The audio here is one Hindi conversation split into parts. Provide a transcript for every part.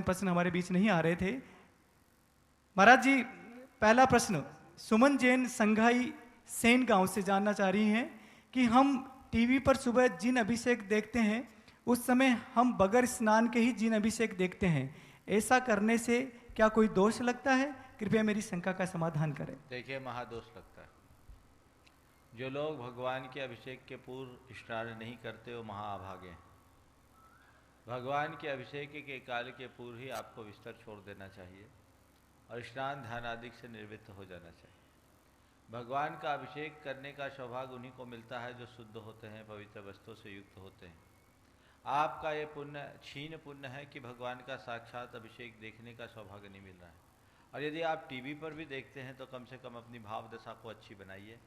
प्रश्न हमारे बीच नहीं आ रहे थे। महाराज जी, पहला प्रश्न सुमन जैन संघाई सेन गांव से जानना चाह रही हैं कि हम टीवी पर सुबह जिन अभिषेक देखते हैं उस समय हम बगैर स्नान के ही जिन अभिषेक देखते हैं, ऐसा करने से क्या कोई दोष लगता है? कृपया मेरी शंका का समाधान करें। देखिए, महादोष लगता है। जो लोग भगवान के अभिषेक के पूर्व स्नान नहीं करते वो महाअभागे हैं। भगवान के अभिषेक के काल के पूर्व ही आपको बिस्तर छोड़ देना चाहिए और स्नान ध्यान आदि से निर्वृत्त हो जाना चाहिए। भगवान का अभिषेक करने का सौभाग्य उन्हीं को मिलता है जो शुद्ध होते हैं, पवित्र वस्त्रों से युक्त होते हैं। आपका ये पुण्य क्षीण पुण्य है कि भगवान का साक्षात अभिषेक देखने का सौभाग्य नहीं मिल रहा है। और यदि आप टीवी पर भी देखते हैं तो कम से कम अपनी भाव दशा को अच्छी बनाइए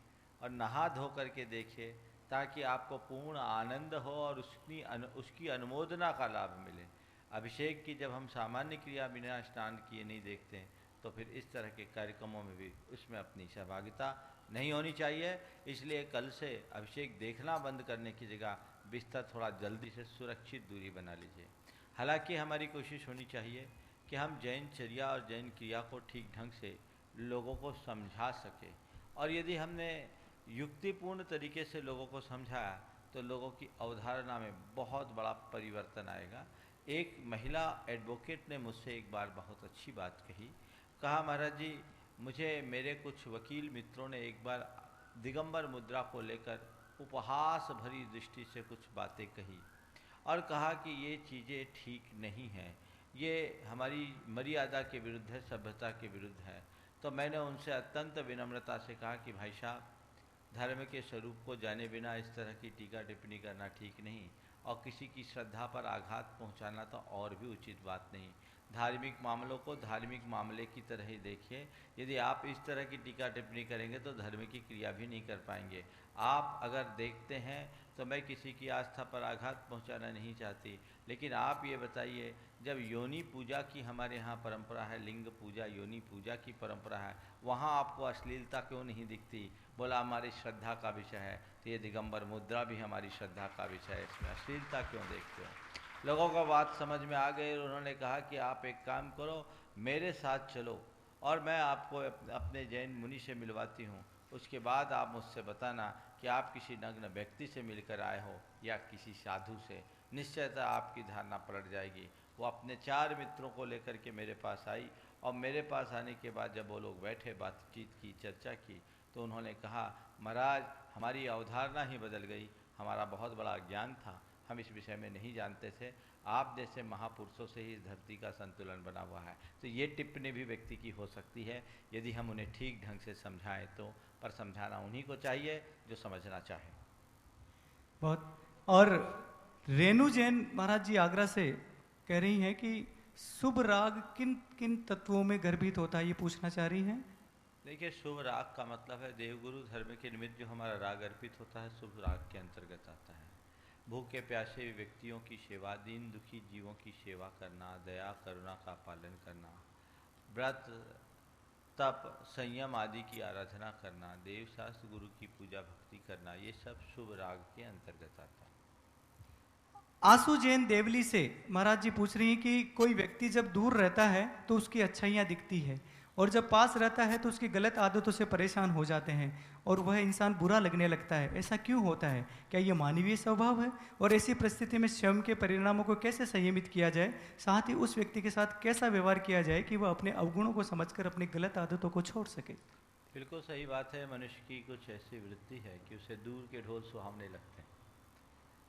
और नहा धो करके देखिए, ताकि आपको पूर्ण आनंद हो और उसकी अनुमोदना का लाभ मिले। अभिषेक की जब हम सामान्य क्रिया बिना स्नान किए नहीं देखते हैं तो फिर इस तरह के कार्यक्रमों में भी उसमें अपनी सहभागिता नहीं होनी चाहिए। इसलिए कल से अभिषेक देखना बंद करने की जगह बिस्तर थोड़ा जल्दी से सुरक्षित दूरी बना लीजिए। हालांकि हमारी कोशिश होनी चाहिए कि हम जैन चर्या और जैन क्रिया को ठीक ढंग से लोगों को समझा सके, और यदि हमने युक्तिपूर्ण तरीके से लोगों को समझाया तो लोगों की अवधारणा में बहुत बड़ा परिवर्तन आएगा। एक महिला एडवोकेट ने मुझसे एक बार बहुत अच्छी बात कही। कहा, महाराज जी, मुझे मेरे कुछ वकील मित्रों ने एक बार दिगंबर मुद्रा को लेकर उपहास भरी दृष्टि से कुछ बातें कही और कहा कि ये चीज़ें ठीक नहीं हैं, ये हमारी मर्यादा के विरुद्ध है, सभ्यता के विरुद्ध है। तो मैंने उनसे अत्यंत विनम्रता से कहा कि भाई साहब, धर्म के स्वरूप को जाने बिना इस तरह की टीका टिप्पणी करना ठीक नहीं, और किसी की श्रद्धा पर आघात पहुंचाना तो और भी उचित बात नहीं। धार्मिक मामलों को धार्मिक मामले की तरह ही देखिए। यदि आप इस तरह की टीका टिप्पणी करेंगे तो धर्म की क्रिया भी नहीं कर पाएंगे। आप अगर देखते हैं तो मैं किसी की आस्था पर आघात पहुंचाना नहीं चाहती, लेकिन आप ये बताइए, जब योनि पूजा की हमारे यहाँ परंपरा है, लिंग पूजा योनि पूजा की परंपरा है, वहाँ आपको अश्लीलता क्यों नहीं दिखती? बोला, हमारी श्रद्धा का विषय है। तो ये दिगंबर मुद्रा भी हमारी श्रद्धा का विषय है, इसमें अश्लीलता क्यों देखते हो? लोगों को बात समझ में आ गई। उन्होंने कहा कि आप एक काम करो, मेरे साथ चलो और मैं आपको अपने जैन मुनि से मिलवाती हूँ। उसके बाद आप मुझसे बताना कि आप किसी नग्न व्यक्ति से मिलकर आए हो या किसी साधु से। निश्चयतः आपकी धारणा पलट जाएगी। वो अपने 4 मित्रों को लेकर के मेरे पास आई, और मेरे पास आने के बाद जब वो लोग बैठे, बातचीत की, चर्चा की, तो उन्होंने कहा, महाराज, हमारी अवधारणा ही बदल गई। हमारा बहुत बड़ा ज्ञान था, हम इस विषय में नहीं जानते थे। आप जैसे महापुरुषों से ही इस धरती का संतुलन बना हुआ है। तो ये टिप्पणी भी व्यक्ति की हो सकती है यदि हम उन्हें ठीक ढंग से समझाएं तो, पर समझाना उन्हीं को चाहिए जो समझना चाहे। बहुत। और रेणु जैन महाराज जी आगरा से कह रही हैं कि शुभ राग किन किन तत्वों में गर्भित होता है, ये पूछना चाह रही हैं। देखिए, शुभ राग का मतलब है देवगुरु धर्म के निमित्त जो हमारा राग अर्पित होता है, शुभ राग के अंतर्गत आता है। भूखे प्यासे व्यक्तियों की सेवा, दीन दुखी जीवों की सेवा करना, दया करुणा का पालन करना, व्रत तप संयम आदि की आराधना करना, देव शास्त्र गुरु की पूजा भक्ति करना, ये सब शुभ राग के अंतर्गत आता है। आंसू जैन देवली से महाराज जी पूछ रही हैं कि कोई व्यक्ति जब दूर रहता है तो उसकी अच्छाइयाँ दिखती है, और जब पास रहता है तो उसकी गलत आदतों से परेशान हो जाते हैं और वह इंसान बुरा लगने लगता है। ऐसा क्यों होता है? क्या यह मानवीय स्वभाव है? और ऐसी परिस्थिति में स्वयं के परिणामों को कैसे संयमित किया जाए, साथ ही उस व्यक्ति के साथ कैसा व्यवहार किया जाए कि वह अपने अवगुणों को समझकर अपनी गलत आदतों को छोड़ सके? बिल्कुल सही बात है। मनुष्य की कुछ ऐसी वृत्ति है कि उसे दूर के ढोल सुहावने लगते हैं।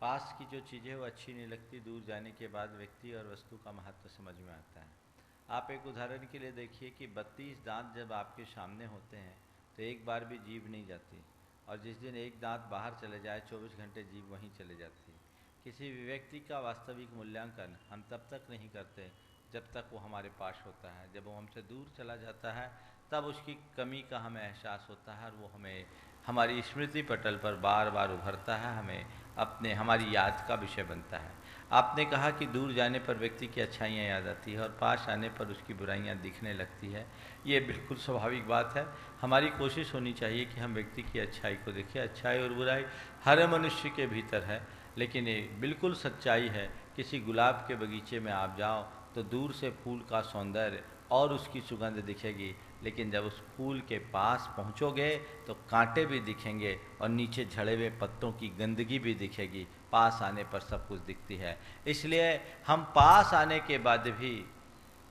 पास की जो चीज़ें वो अच्छी नहीं लगती, दूर जाने के बाद व्यक्ति और वस्तु का महत्व समझ में आता है। आप एक उदाहरण के लिए देखिए कि 32 दांत जब आपके सामने होते हैं तो एक बार भी जीभ नहीं जाती, और जिस दिन एक दांत बाहर चले जाए 24 घंटे जीभ वहीं चले जाती है। किसी भी व्यक्ति का वास्तविक मूल्यांकन हम तब तक नहीं करते जब तक वो हमारे पास होता है। जब वो हमसे दूर चला जाता है तब उसकी कमी का हमें एहसास होता है, और वो हमें हमारी स्मृति पटल पर बार बार उभरता है, हमें हमारी याद का विषय बनता है। आपने कहा कि दूर जाने पर व्यक्ति की अच्छाइयाँ याद आती है और पास आने पर उसकी बुराइयाँ दिखने लगती है। ये बिल्कुल स्वाभाविक बात है। हमारी कोशिश होनी चाहिए कि हम व्यक्ति की अच्छाई को देखें। अच्छाई और बुराई हर मनुष्य के भीतर है, लेकिन ये बिल्कुल सच्चाई है। किसी गुलाब के बगीचे में आप जाओ तो दूर से फूल का सौंदर्य और उसकी सुगंध दिखेगी, लेकिन जब उस फूल के पास पहुंचोगे तो कांटे भी दिखेंगे और नीचे झड़े हुए पत्तों की गंदगी भी दिखेगी। पास आने पर सब कुछ दिखती है। इसलिए हम पास आने के बाद भी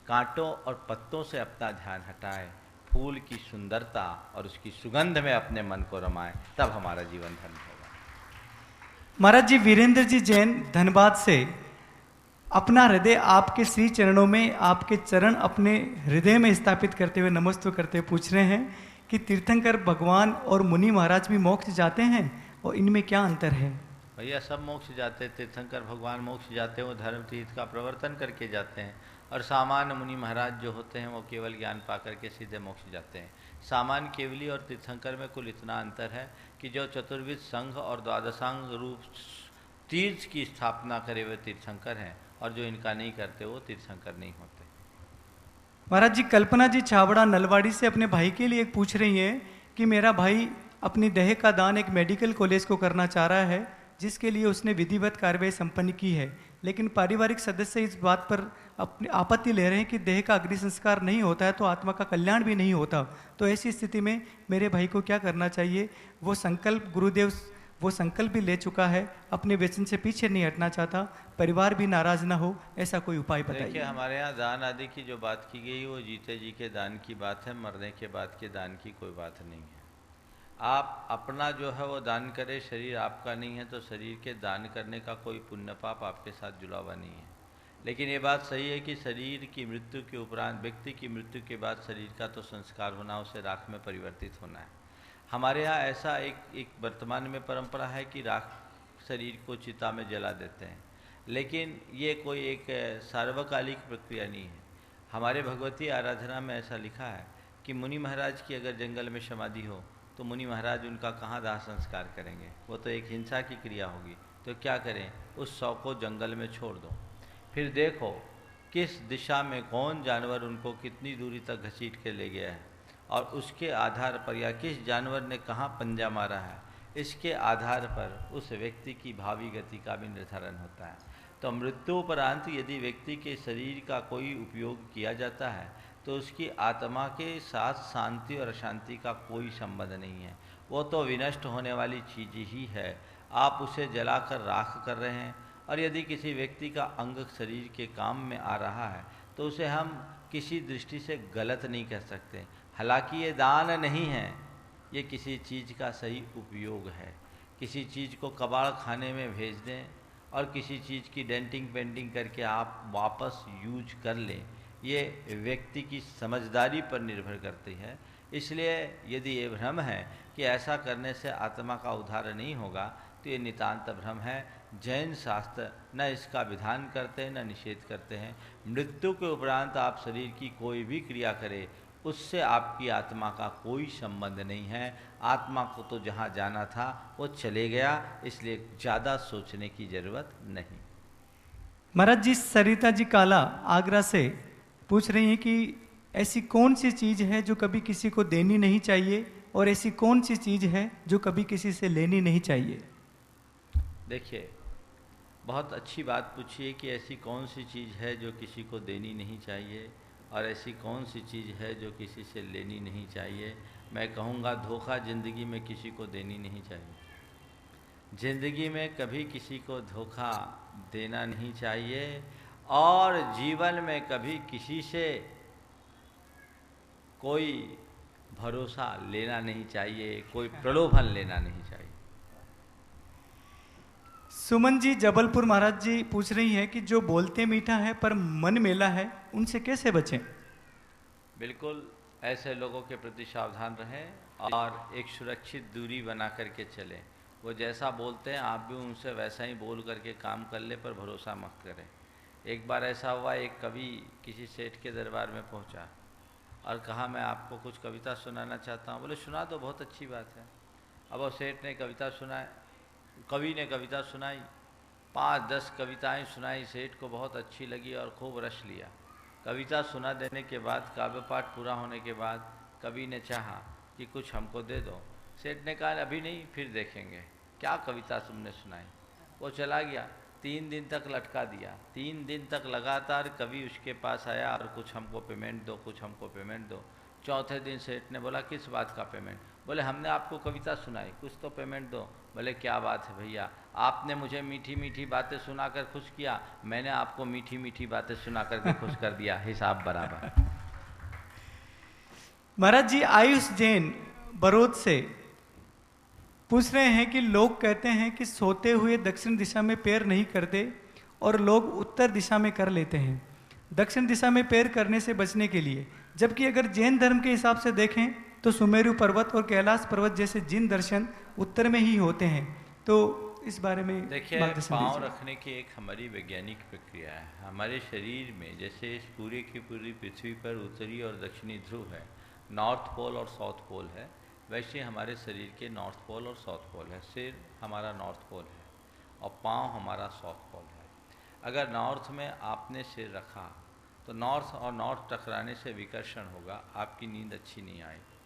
कांटों और पत्तों से अपना ध्यान हटाएं, फूल की सुंदरता और उसकी सुगंध में अपने मन को रमाएं, तब हमारा जीवन धन्य होगा। महाराज जी, वीरेंद्र जी जैन धनबाद से अपना हृदय आपके श्री चरणों में, आपके चरण अपने हृदय में स्थापित करते हुए, नमस्ते करते हुए पूछ रहे हैं कि तीर्थंकर भगवान और मुनि महाराज भी मोक्ष जाते हैं और इनमें क्या अंतर है? भैया सब मोक्ष जाते हैं, तीर्थंकर भगवान मोक्ष जाते हैं, वो धर्म तीर्थ का प्रवर्तन करके जाते हैं। और सामान्य मुनि महाराज जो होते हैं वो केवल ज्ञान पा करके सीधे मोक्ष जाते हैं। सामान्य केवली और तीर्थंकर में कुल इतना अंतर है कि जो चतुर्विध संघ और द्वादशांग रूप तीर्थ की स्थापना करे हुए तीर्थंकर हैं, और जो इनका नहीं करते वो तीर्थंकर नहीं होते। महाराज जी, कल्पना जी छाबड़ा नलवाड़ी से अपने भाई के लिए पूछ रही हैं कि मेरा भाई अपनी देह का दान एक मेडिकल कॉलेज को करना चाह रहा है, जिसके लिए उसने विधिवत कार्रवाई संपन्न की है, लेकिन पारिवारिक सदस्य इस बात पर अपनी आपत्ति ले रहे हैं कि देह का अग्नि संस्कार नहीं होता है तो आत्मा का कल्याण भी नहीं होता। तो ऐसी स्थिति में मेरे भाई को क्या करना चाहिए? वो संकल्प गुरुदेव वो संकल्प भी ले चुका है, अपने वचन से पीछे नहीं हटना चाहता, परिवार भी नाराज ना हो, ऐसा कोई उपाय देखिए, बताइए। हमारे यहाँ दान आदि की जो बात की गई वो जीते जी के दान की बात है, मरने के बाद के दान की कोई बात नहीं है। आप अपना जो है वो दान करें, शरीर आपका नहीं है तो शरीर के दान करने का कोई पुण्य पाप आपके साथ जुड़ा हुआ नहीं है। लेकिन ये बात सही है कि शरीर की मृत्यु के उपरांत, व्यक्ति की मृत्यु के बाद शरीर का तो संस्कार होना, उसे राख में परिवर्तित होना है। हमारे यहाँ ऐसा एक वर्तमान में परंपरा है कि राख शरीर को चिता में जला देते हैं, लेकिन ये कोई एक सार्वकालिक प्रक्रिया नहीं है। हमारे भगवती आराधना में ऐसा लिखा है कि मुनि महाराज की अगर जंगल में समाधि हो तो मुनि महाराज उनका कहाँ दाह संस्कार करेंगे? वो तो एक हिंसा की क्रिया होगी। तो क्या करें, उस शव को जंगल में छोड़ दो, फिर देखो किस दिशा में कौन जानवर उनको कितनी दूरी तक घसीट के ले गया है, और उसके आधार पर, या किस जानवर ने कहाँ पंजा मारा है, इसके आधार पर उस व्यक्ति की भावी गति का भी निर्धारण होता है। तो मृत्युपरांत यदि व्यक्ति के शरीर का कोई उपयोग किया जाता है तो उसकी आत्मा के साथ शांति और अशांति का कोई संबंध नहीं है। वो तो विनष्ट होने वाली चीज़ ही है। आप उसे जलाकर राख कर रहे हैं, और यदि किसी व्यक्ति का अंग शरीर के काम में आ रहा है तो उसे हम किसी दृष्टि से गलत नहीं कह सकते। हालांकि ये दान नहीं है, ये किसी चीज़ का सही उपयोग है। किसी चीज़ को कबाड़ खाने में भेज दें और किसी चीज़ की डेंटिंग पेंटिंग करके आप वापस यूज कर लें, ये व्यक्ति की समझदारी पर निर्भर करती है। इसलिए यदि ये भ्रम है कि ऐसा करने से आत्मा का उद्धार नहीं होगा तो ये नितांत भ्रम है। जैन शास्त्र न इसका विधान करते हैं न निषेध करते हैं। मृत्यु के उपरांत आप शरीर की कोई भी क्रिया करें, उससे आपकी आत्मा का कोई संबंध नहीं है। आत्मा को तो जहाँ जाना था वो चले गया, इसलिए ज़्यादा सोचने की ज़रूरत नहीं। महाराज जी, सरिता जी काला आगरा से पूछ रही हैं कि ऐसी कौन सी चीज़ है जो कभी किसी को देनी नहीं चाहिए, और ऐसी कौन सी चीज़ है जो कभी किसी से लेनी नहीं चाहिए? देखिए, बहुत अच्छी बात पूछी है कि ऐसी कौन सी चीज़ है जो किसी को देनी नहीं चाहिए और ऐसी कौन सी चीज़ है जो किसी से लेनी नहीं चाहिए। मैं कहूँगा धोखा ज़िंदगी में किसी को देनी नहीं चाहिए। ज़िंदगी में कभी किसी को धोखा देना नहीं चाहिए, और जीवन में कभी किसी से कोई भरोसा लेना नहीं चाहिए, कोई प्रलोभन लेना नहीं चाहिए। सुमन जी जबलपुर महाराज जी पूछ रही हैं कि जो बोलते मीठा है पर मन मेला है, उनसे कैसे बचें? बिल्कुल ऐसे लोगों के प्रति सावधान रहें और एक सुरक्षित दूरी बना करके चलें। वो जैसा बोलते हैं आप भी उनसे वैसा ही बोल करके काम कर ले, पर भरोसा मत करें। एक बार ऐसा हुआ, एक कवि किसी सेठ के दरबार में पहुंचा और कहा मैं आपको कुछ कविता सुनाना चाहता हूँ। बोले सुना दो, बहुत अच्छी बात है। अब वो सेठ ने कविता सुनाई, कवि ने कविता सुनाई, 5-10 कविताएं सुनाई। सेठ को बहुत अच्छी लगी और खूब रस लिया। कविता सुना देने के बाद, काव्य पाठ पूरा होने के बाद कवि ने चाहा कि कुछ हमको दे दो। सेठ ने कहा अभी नहीं, फिर देखेंगे, क्या कविता तुमने सुनाई। वो चला गया। 3 दिन तक लटका दिया, 3 दिन तक लगातार कभी उसके पास आया और कुछ हमको पेमेंट दो, कुछ हमको पेमेंट दो। चौथे दिन सेठ ने बोला किस बात का पेमेंट? बोले हमने आपको कविता सुनाई, कुछ तो पेमेंट दो। बोले क्या बात है भैया, आपने मुझे मीठी मीठी बातें सुनाकर खुश किया, मैंने आपको मीठी मीठी बातें सुना करके खुश कर दिया, हिसाब बराबर। महाराज जी आयुष जैन बरोद से पूछ रहे हैं कि लोग कहते हैं कि सोते हुए दक्षिण दिशा में पैर नहीं करते और लोग उत्तर दिशा में कर लेते हैं दक्षिण दिशा में पैर करने से बचने के लिए, जबकि अगर जैन धर्म के हिसाब से देखें तो सुमेरु पर्वत और कैलाश पर्वत जैसे जिन दर्शन उत्तर में ही होते हैं। तो इस बारे में देखिए, मार्गदर्शन पाँव दीजिए। रखने की एक हमारी वैज्ञानिक प्रक्रिया है। हमारे शरीर में जैसे इस पूरी की पूरी पृथ्वी पर उत्तरी और दक्षिणी ध्रुव है, नॉर्थ पोल और साउथ पोल है, वैसे हमारे शरीर के नॉर्थ पोल और साउथ पोल है। सिर हमारा नॉर्थ पोल है और पाँव हमारा साउथ पोल है। अगर नॉर्थ में आपने सिर रखा तो नॉर्थ और नॉर्थ टकराने से विकर्षण होगा, आपकी नींद अच्छी नहीं आएगी।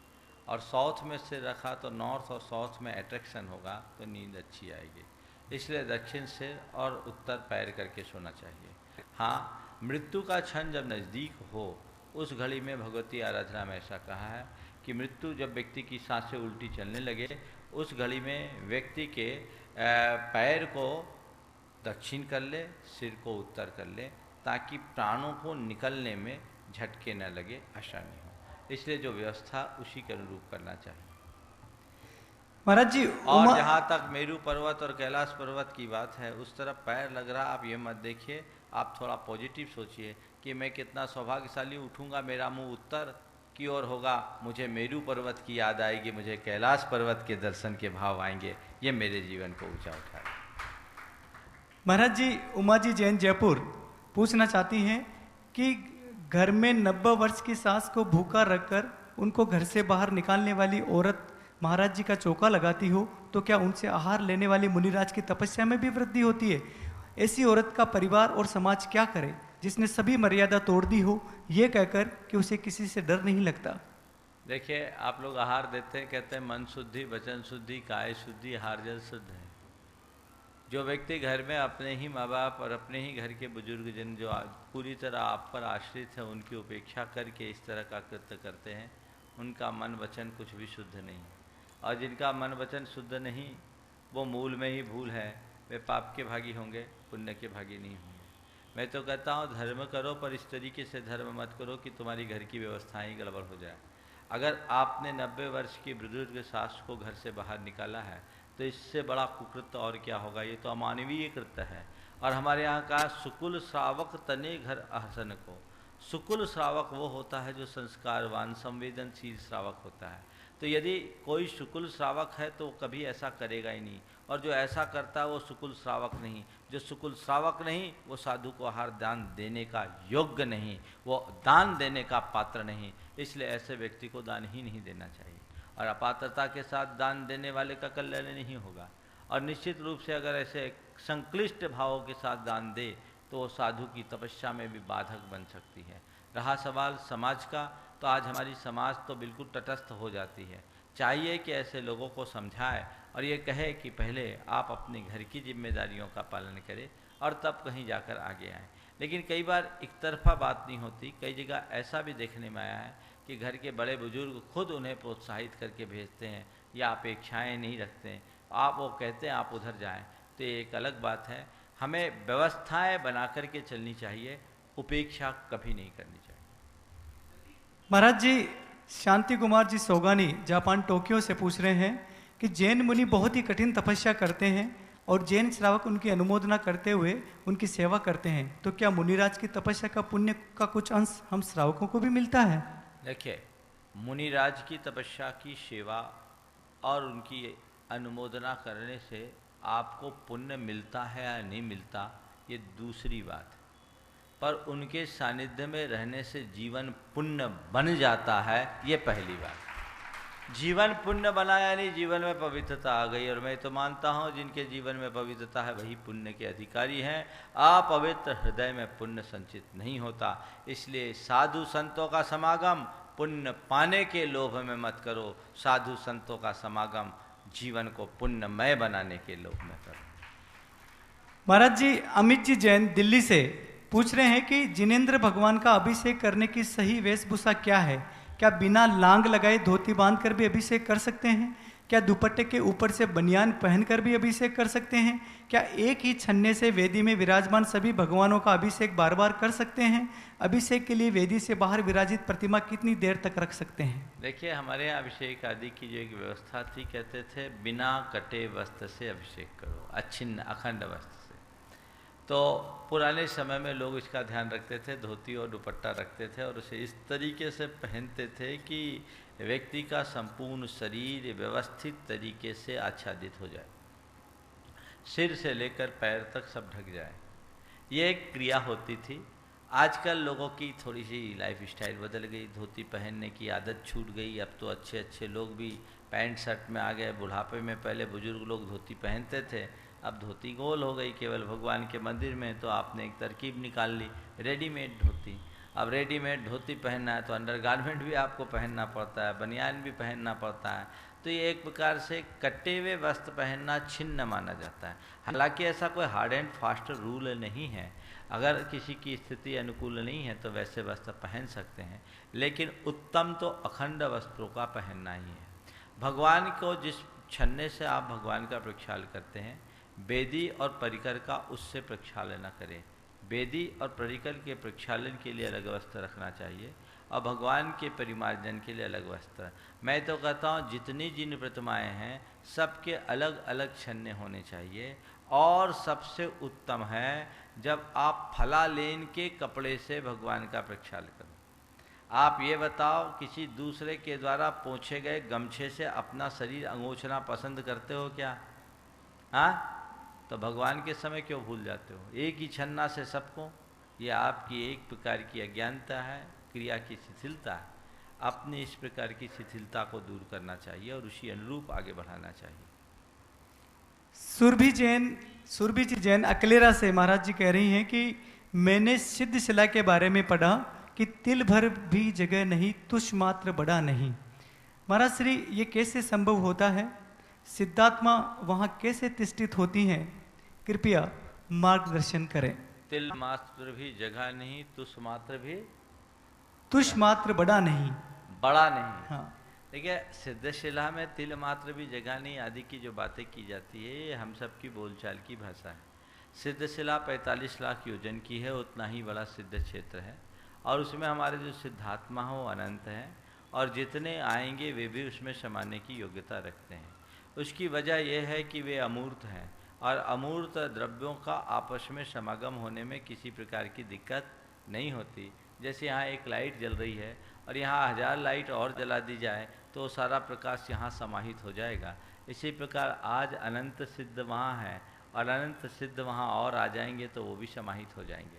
और साउथ में सिर रखा तो नॉर्थ और साउथ में अट्रैक्शन होगा तो नींद अच्छी आएगी। इसलिए दक्षिण सिर और उत्तर पैर करके सोना चाहिए। हाँ, मृत्यु का क्षण जब नज़दीक हो उस घड़ी में भगवती आराधना में ऐसा कहा है कि मृत्यु जब व्यक्ति की सांसें उल्टी चलने लगे उस घड़ी में व्यक्ति के पैर को दक्षिण कर ले, सिर को उत्तर कर ले, ताकि प्राणों को निकलने में झटके न लगे, आसानी हो। इसलिए जो व्यवस्था उसी के अनुरूप करना चाहिए। महाराज जी और जहाँ तक मेरू पर्वत और कैलाश पर्वत की बात है, उस तरफ पैर लग रहा, आप ये मत देखिए, आप थोड़ा पॉजिटिव सोचिए कि मैं कितना सौभाग्यशाली, उठूंगा मेरा मुंह उत्तर की ओर होगा, मुझे मेरू पर्वत की याद आएगी, मुझे कैलाश पर्वत के दर्शन के भाव आएंगे, ये मेरे जीवन को ऊंचा उठाए। महाराज जी उमा जी जैन जयपुर पूछना चाहती हैं कि घर में 90 वर्ष की सास को भूखा रखकर उनको घर से बाहर निकालने वाली औरत महाराज जी का चौका लगाती हो तो क्या उनसे आहार लेने वाली मुनिराज की तपस्या में भी वृद्धि होती है? ऐसी औरत का परिवार और समाज क्या करे जिसने सभी मर्यादा तोड़ दी हो, ये कहकर कि उसे किसी से डर नहीं लगता? देखिए, आप लोग आहार देते हैं, कहते हैं मन शुद्धि, वचन शुद्धि, काय शुद्धि, आहार जल शुद्ध है। जो व्यक्ति घर में अपने ही माँ बाप और अपने ही घर के बुजुर्ग जन जो पूरी तरह आप पर आश्रित है, उनकी उपेक्षा करके इस तरह का कृत्य करते हैं, उनका मन वचन कुछ भी शुद्ध नहीं। और जिनका मन वचन शुद्ध नहीं, वो मूल में ही भूल है, वे पाप के भागी होंगे, पुण्य के भागी नहीं होंगे। मैं तो कहता हूँ धर्म करो, पर इस तरीके से धर्म मत करो कि तुम्हारी घर की व्यवस्थाएं गड़बड़ हो जाए। अगर आपने 90 वर्ष की बुजुर्ग सास को घर से बाहर निकाला है तो इससे बड़ा कुकृत्य और क्या होगा? ये तो अमानवीय कृत्य है। और हमारे यहाँ का सुकुल श्रावक तने घर आसन को, सुकुल श्रावक वो होता है जो संस्कारवान संवेदनशील श्रावक होता है। तो यदि कोई सुकुल श्रावक है तो कभी ऐसा करेगा ही नहीं, और जो ऐसा करता है वो सुकुल श्रावक नहीं। जो सुकुल श्रावक नहीं वो साधु को आहार दान देने का योग्य नहीं, वो दान देने का पात्र नहीं। इसलिए ऐसे व्यक्ति को दान ही नहीं देना चाहिए, और अपात्रता के साथ दान देने वाले का कल्याण नहीं होगा। और निश्चित रूप से अगर ऐसे संक्लिष्ट भावों के साथ दान दे तो वो साधु की तपस्या में भी बाधक बन सकती है। रहा सवाल समाज का, तो आज हमारी समाज तो बिल्कुल तटस्थ हो जाती है। चाहिए कि ऐसे लोगों को समझाए और ये कहे कि पहले आप अपने घर की जिम्मेदारियों का पालन करें और तब कहीं जाकर आगे आएँ। लेकिन कई बार एक तरफा बात नहीं होती, कई जगह ऐसा भी देखने में आया है कि घर के बड़े बुजुर्ग खुद उन्हें प्रोत्साहित करके भेजते हैं या अपेक्षाएं नहीं रखते हैं, आप वो कहते हैं आप उधर जाएं, तो ये एक अलग बात है। हमें व्यवस्थाएं बना करके चलनी चाहिए, उपेक्षा कभी नहीं करनी चाहिए। महाराज जी शांति कुमार जी सोगानी जापान टोक्यो से पूछ रहे हैं कि जैन मुनि बहुत ही कठिन तपस्या करते हैं और जैन श्रावक उनकी अनुमोदना करते हुए उनकी सेवा करते हैं, तो क्या मुनिराज की तपस्या का पुण्य का कुछ अंश हम श्रावकों को भी मिलता है? देखिए, मुनिराज की तपस्या की सेवा और उनकी अनुमोदना करने से आपको पुण्य मिलता है या नहीं मिलता, ये दूसरी बात है, पर उनके सानिध्य में रहने से जीवन पुण्य बन जाता है, ये पहली बात। जीवन पुण्य बना यानी जीवन में पवित्रता आ गई, और मैं तो मानता हूँ जिनके जीवन में पवित्रता है वही पुण्य के अधिकारी हैं। अपवित्र हृदय में पुण्य संचित नहीं होता। इसलिए साधु संतों का समागम पुण्य पाने के लोभ में मत करो, साधु संतों का समागम जीवन को पुण्यमय बनाने के लोभ में करो। महाराज जी, अमित जी जैन दिल्ली से पूछ रहे हैं कि जिनेंद्र भगवान का अभिषेक करने की सही वेशभूषा क्या है? क्या बिना लांग लगाए धोती बांधकर भी अभिषेक कर सकते हैं? क्या दुपट्टे के ऊपर से बनियान पहनकर भी अभिषेक कर सकते हैं? क्या एक ही छन्ने से वेदी में विराजमान सभी भगवानों का अभिषेक बार बार कर सकते हैं? अभिषेक के लिए वेदी से बाहर विराजित प्रतिमा कितनी देर तक रख सकते हैं? देखिए, हमारे यहाँ अभिषेक आदि की जो एक व्यवस्था थी, कहते थे बिना कटे वस्त्र से अभिषेक करो, अच्छिन्न अखंड वस्त्र से। तो पुराने समय में लोग इसका ध्यान रखते थे, धोती और दुपट्टा रखते थे और उसे इस तरीके से पहनते थे कि व्यक्ति का संपूर्ण शरीर व्यवस्थित तरीके से आच्छादित हो जाए, सिर से लेकर पैर तक सब ढक जाए। ये एक क्रिया होती थी। आजकल लोगों की थोड़ी सी लाइफ स्टाइल बदल गई, धोती पहनने की आदत छूट गई। अब तो अच्छे अच्छे लोग भी पैंट शर्ट में आ गए। बुढ़ापे में पहले बुजुर्ग लोग धोती पहनते थे, अब धोती गोल हो गई केवल भगवान के मंदिर में। तो आपने एक तरकीब निकाल ली, रेडीमेड धोती। अब रेडीमेड धोती पहनना है तो अंडरगारमेंट भी आपको पहनना पड़ता है, बनियान भी पहनना पड़ता है। तो ये एक प्रकार से कटे हुए वस्त्र पहनना छिन्न माना जाता है। हालांकि ऐसा कोई हार्ड एंड फास्ट रूल नहीं है। अगर किसी की स्थिति अनुकूल नहीं है तो वैसे वस्त्र पहन सकते हैं, लेकिन उत्तम तो अखंड वस्त्रों का पहनना ही है। भगवान को जिस छन्ने से आप भगवान का प्रक्षालन करते हैं, वेदी और परिकर का उससे प्रक्षालन न करें। वेदी और परिकर के प्रक्षालन के लिए अलग वस्त्र रखना चाहिए और भगवान के परिमार्जन के लिए अलग वस्त्र। मैं तो कहता हूँ जितनी जिन प्रतिमाएँ हैं सबके अलग अलग छन्ने होने चाहिए। और सबसे उत्तम है जब आप फलालेन के कपड़े से भगवान का प्रक्षालन करो। आप ये बताओ, किसी दूसरे के द्वारा पोंछे गए गमछे से अपना शरीर अंगोछना पसंद करते हो क्या? हाँ, तो भगवान के समय क्यों भूल जाते हो? एक ही छन्ना से सबको, ये आपकी एक प्रकार की अज्ञानता है, क्रिया की शिथिलता है। अपनी इस प्रकार की शिथिलता को दूर करना चाहिए और उसी अनुरूप आगे बढ़ाना चाहिए। सुरभि जी जैन अकलेरा से महाराज जी कह रही हैं कि मैंने सिद्ध शिला के बारे में पढ़ा कि तिल भर भी जगह नहीं, तुष मात्र बड़ा नहीं। महाराज श्री, ये कैसे संभव होता है? सिद्धात्मा वहाँ कैसे तिष्ठित होती हैं? कृपया मार्गदर्शन करें। तिल मात्र भी जगह नहीं, तुष मात्र बड़ा नहीं, बड़ा नहीं। हाँ। देखिए, सिद्धशिला में तिल मात्र भी जगह नहीं आदि की जो बातें की जाती है, ये हम सब की बोलचाल की भाषा है। सिद्धशिला 45 लाख योजन की है, उतना ही बड़ा सिद्ध क्षेत्र है और उसमें हमारे जो सिद्धात्मा हो अनंत हैं और जितने आएंगे वे भी उसमें समाने की योग्यता रखते हैं। उसकी वजह यह है कि वे अमूर्त हैं और अमूर्त द्रव्यों का आपस में समागम होने में किसी प्रकार की दिक्कत नहीं होती। जैसे यहाँ एक लाइट जल रही है और यहाँ 1000 लाइट और जला दी जाए तो सारा प्रकाश यहाँ समाहित हो जाएगा। इसी प्रकार आज अनंत सिद्ध वहाँ है और अनंत सिद्ध वहाँ और आ जाएंगे तो वो भी समाहित हो जाएंगे।